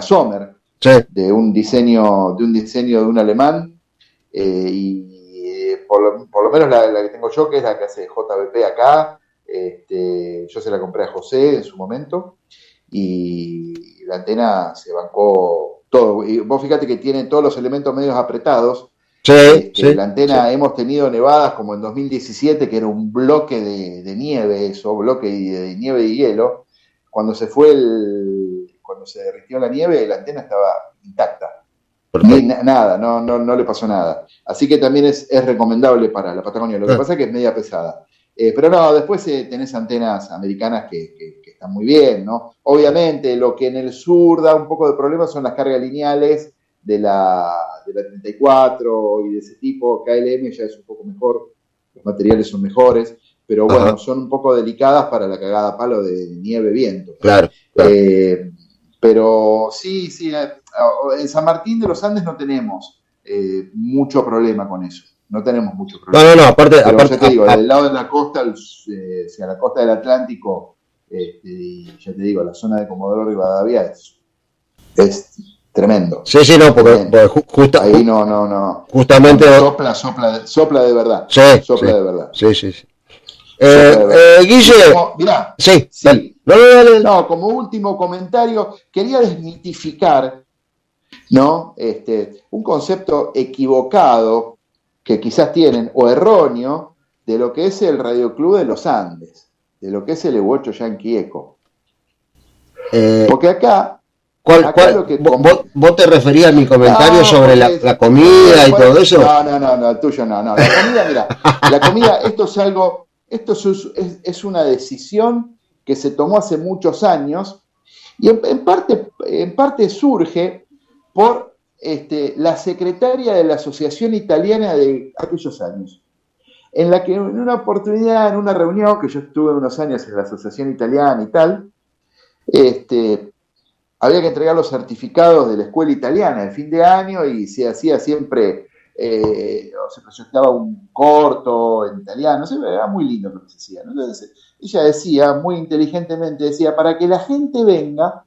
Sommer. Sí. De un diseño de un alemán, por lo menos la que tengo yo, que es la que hace JBP acá, yo se la compré a José en su momento, y la antena se bancó todo. Y vos fíjate que tiene todos los elementos medios apretados. Sí, la antena, hemos tenido nevadas como en 2017, que era un bloque de nieve, bloque de nieve y hielo. Cuando se derritió la nieve, la antena estaba intacta. Nada, no le pasó nada. Así que también es recomendable para la Patagonia. Lo que pasa es que es media pesada. Pero no, después tenés antenas americanas que están muy bien, ¿no? Obviamente, lo que en el sur da un poco de problema son las cargas lineales de la 34 y de ese tipo. KLM ya es un poco mejor, los materiales son mejores, pero bueno, ajá, son un poco delicadas para la cagada a palo de nieve-viento. Claro. Pero sí, en San Martín de los Andes no tenemos mucho problema con eso. No tenemos mucho problema. No, aparte ya te digo, del lado de la costa, hacia la costa del Atlántico, ya te digo, la zona de Comodoro Rivadavia es tremendo. Sí, no, porque ahí no. Justamente sopla de verdad. Sí, de verdad. Sí. Guille, mirá, sí. Dale. No, como último comentario, quería desmitificar, ¿no? Un concepto equivocado que quizás tienen, o erróneo, de lo que es el Radioclub de los Andes, de lo que es el Evo8 Yankee Eco. Porque acá... ¿Vos te referías a mi comentario sobre la comida y todo eso? No, el tuyo no. La comida, mira, la comida, esto es una decisión que se tomó hace muchos años y en parte surge por la secretaria de la Asociación Italiana de aquellos años, en la que en una oportunidad, en una reunión, que yo estuve unos años en la Asociación Italiana y tal, había que entregar los certificados de la escuela italiana el fin de año y se hacía siempre, se proyectaba un corto en italiano, era muy lindo lo que se hacía, ¿no? Entonces ella decía, muy inteligentemente, para que la gente venga,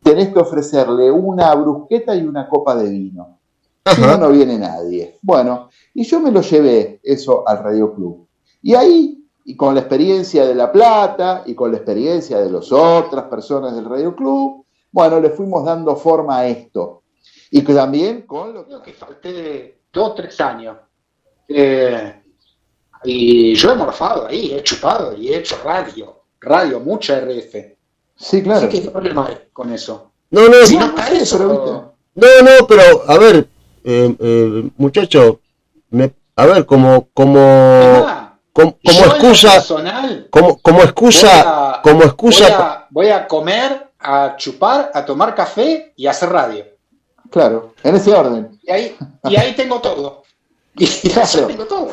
tenés que ofrecerle una brusqueta y una copa de vino. Si no viene nadie. Bueno, y yo me lo llevé eso al Radioclub. Y ahí, y con la experiencia de La Plata, y con la experiencia de las otras personas del Radioclub, bueno, le fuimos dando forma a esto. Y también con lo que falté 2 o 3 años. Y yo he morfado ahí, he chupado y he hecho radio, mucha RF. Sí, claro. Así que ¿qué problema hay con eso? No, no, Si no no está sé, eso, pero no, pero a ver, muchacho, a ver, como Además, yo en lo excusa, personal como excusa, voy a comer, a chupar, a tomar café y a hacer radio. claro, en ese orden. Y ahí tengo todo. Y Claro. tengo todo.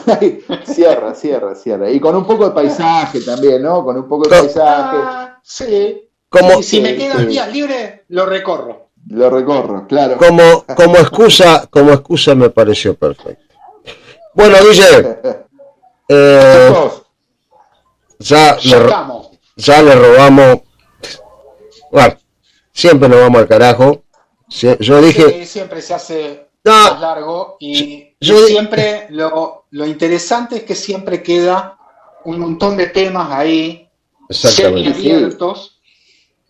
Cierra. Y con un poco de paisaje también, ¿no? Con un poco de paisaje. Sí. Como- Sí, si me quedan sí. días libres, lo recorro. Lo recorro, claro. como excusa me pareció perfecto. Bueno, Guille, Chicos, ya Ya estamos. le robamos, bueno, siempre nos vamos al carajo. Yo dije, Sí, siempre se hace No, más largo y yo- siempre lo interesante es que siempre queda un montón de temas ahí exactamente, semiabiertos,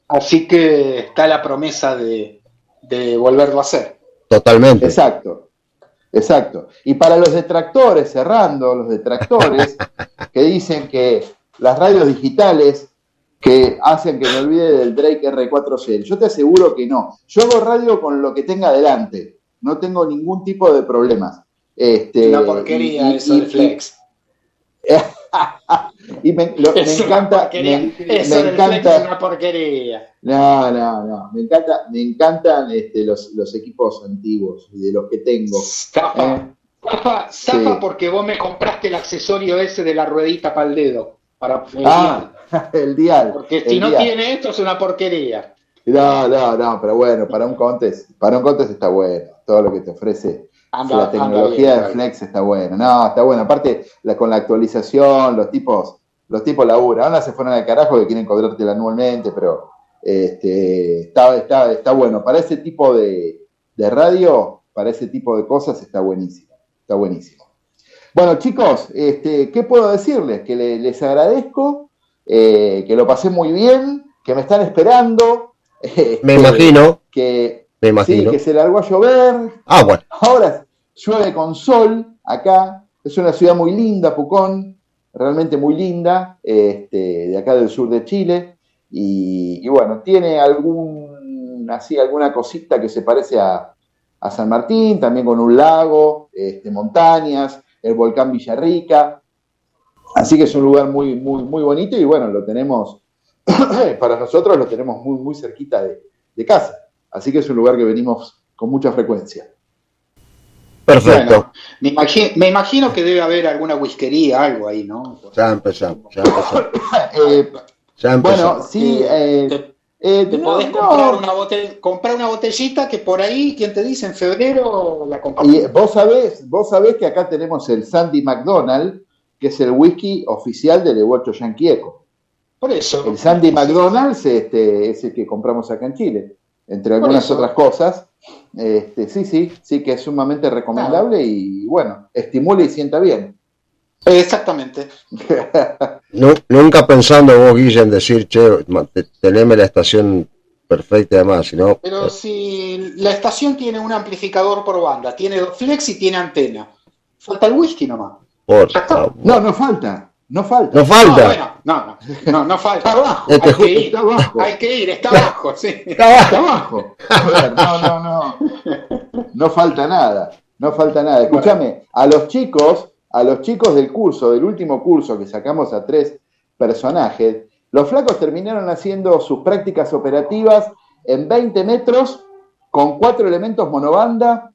así que está la promesa de volverlo a hacer. totalmente. exacto. Y para los detractores, cerrando, los detractores que dicen que las radios digitales que hacen que me olvide del Drake R4C, yo te aseguro que no. Yo hago radio con lo que tenga adelante, no tengo ningún tipo de problemas. Una porquería eso del Flex. Y me Es una encanta. porquería. Me Eso del Flex encanta. es una porquería. No. Me encantan los equipos antiguos y de los que tengo. Zafa Sí. porque vos me compraste el accesorio ese de la ruedita para el dedo. Para El dial. porque si el no dial. tiene esto es una porquería. No, pero bueno, para un contest está bueno. Todo lo que te ofrece la tecnología anda de bien. Flex está bueno. No, está bueno. Aparte, con la actualización, los tipos laburan. Ahora se fueron al carajo que quieren cobrártela anualmente, pero está bueno. Para ese tipo de radio, para ese tipo de cosas, está buenísimo. Está buenísimo. Bueno, chicos, ¿qué puedo decirles? Que les agradezco, que lo pasé muy bien, que me están esperando. Me imagino. Sí, que se largó a llover. Ah, bueno. Ahora llueve con sol acá. Es una ciudad muy linda, Pucón, realmente muy linda, de acá del sur de Chile. Y bueno, tiene alguna cosita que se parece a San Martín, también con un lago, montañas, el volcán Villarrica. Así que es un lugar muy, muy, muy bonito y bueno, lo tenemos, para nosotros lo tenemos muy, muy cerquita de casa. Así que es un lugar que venimos con mucha frecuencia. Perfecto. Bueno, me imagino que debe haber alguna whiskería, algo ahí, ¿no? Ya empezamos. Bueno, sí. Te podés comprar una botellita que por ahí, ¿quién te dice? En febrero la compramos. Y vos sabés que acá tenemos el Sandy McDonald, que es el whisky oficial del Evocho Yankee Eco. Por eso. El Sandy McDonald's es el que compramos acá en Chile, entre algunas otras cosas. Sí, que es sumamente recomendable y bueno, estimula y sienta bien. Exactamente. Nunca pensando vos, Guille, en decir, che, teneme la estación perfecta además, sino. Pero si la estación tiene un amplificador por banda, tiene 2 flex y tiene antena. Falta el whisky nomás. Por favor. No falta. No falta. No falta. Está abajo. Hay que ir, está abajo, sí. Está abajo. A ver, no falta nada. Escúchame, a los chicos del curso, del último curso que sacamos a 3 personajes, los flacos terminaron haciendo sus prácticas operativas en 20 metros con 4 elementos monobanda,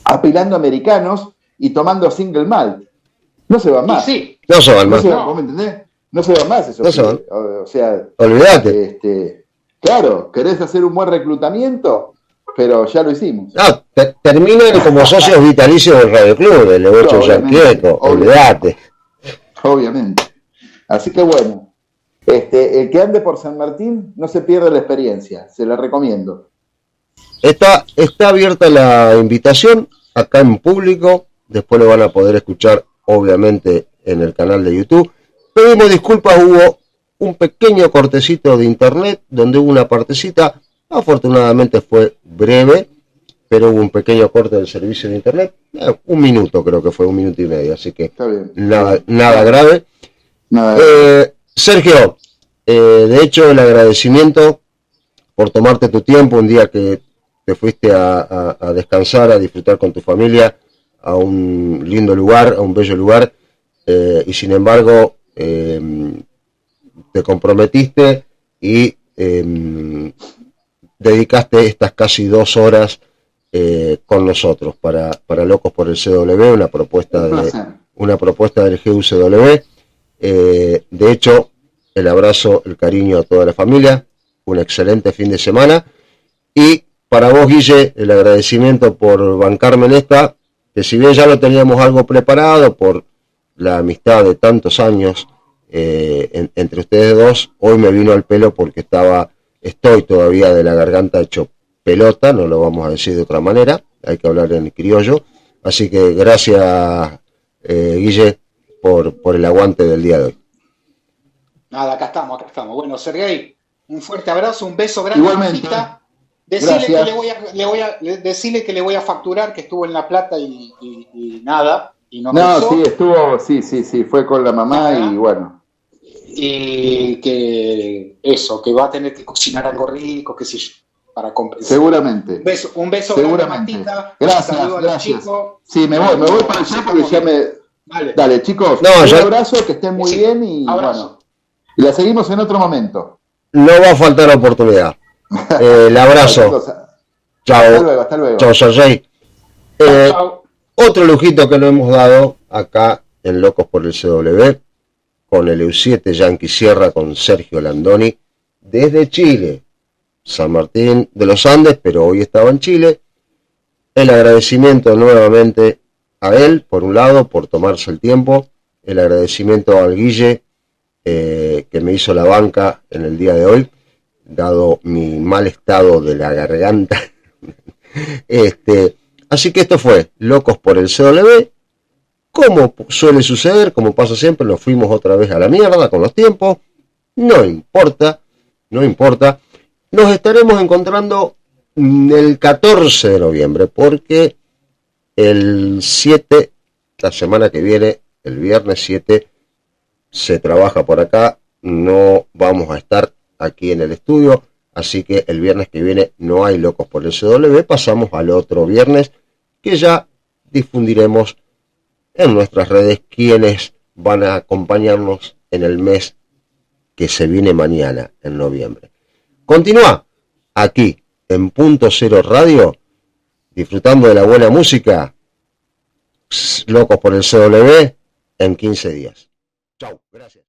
apilando americanos y tomando single malt. No se van más. Sí. No se van más. ¿Vos me entendés? No se van más esos. No se van. O sea, Olvídate. claro, querés hacer un buen reclutamiento, pero ya lo hicimos. No, terminan como socios vitalicios del Radio Club, del Evocho Yankee Eco. Olvídate. Obviamente. Así que bueno, el que ande por San Martín no se pierde la experiencia, se la recomiendo. Está abierta la invitación acá en público, después lo van a poder escuchar obviamente en el canal de YouTube. Pedimos disculpas, hubo un pequeño cortecito de internet donde hubo una partecita, afortunadamente fue breve, pero hubo un pequeño corte del servicio de internet, 1 minuto creo que fue, 1 minuto y medio, así que nada grave. Sergio, de hecho el agradecimiento por tomarte tu tiempo un día que te fuiste a descansar, a disfrutar con tu familia, a un lindo lugar, a un bello lugar, y sin embargo te comprometiste y dedicaste estas casi 2 horas con nosotros para Locos por el CW, una propuesta del GUCW. De hecho, el abrazo, el cariño a toda la familia, un excelente fin de semana, y para vos, Guille, el agradecimiento por bancarme en esta, que si bien ya lo teníamos algo preparado por la amistad de tantos años entre ustedes dos, hoy me vino al pelo porque estoy todavía de la garganta hecho pelota, no lo vamos a decir de otra manera, hay que hablar en criollo, así que gracias Guille por el aguante del día de hoy. Nada, acá estamos. Bueno, Sergey, un fuerte abrazo, un beso grande. Igualmente. Decirle que le voy a facturar, que estuvo en La Plata y nada, y no sí, estuvo, sí, fue con la mamá y bueno. Y que va a tener que cocinar algo rico, qué sé yo, para compensar. Seguramente. Un beso seguramente. grande, Matita. Gracias. Sí, me voy para allá porque ya me... Dale, chicos, un abrazo, que estén muy bien y abrazo. Bueno, y la seguimos en otro momento. No va a faltar oportunidad. El abrazo. Chao. Hasta luego. Chao, Sergey. Otro lujito que nos hemos dado acá en Locos por el CW, con el EU7 Yankee Sierra, con Sergio Landoni, desde Chile, San Martín de los Andes, pero hoy estaba en Chile. El agradecimiento nuevamente a él, por un lado, por tomarse el tiempo. El agradecimiento al Guille, que me hizo la banca en el día de hoy, dado mi mal estado de la garganta. Así que esto fue Locos por el CW. Como suele suceder, como pasa siempre, nos fuimos otra vez a la mierda con los tiempos. No importa. Nos estaremos encontrando el 14 de noviembre, porque el 7, la semana que viene, el viernes 7, se trabaja por acá. No vamos a estar aquí en el estudio, así que el viernes que viene no hay Locos por el CW. Pasamos al otro viernes, que ya difundiremos en nuestras redes quienes van a acompañarnos en el mes que se viene mañana, en noviembre. Continúa aquí en Punto Cero Radio, disfrutando de la buena música. Locos por el CW en 15 días. Chau, gracias.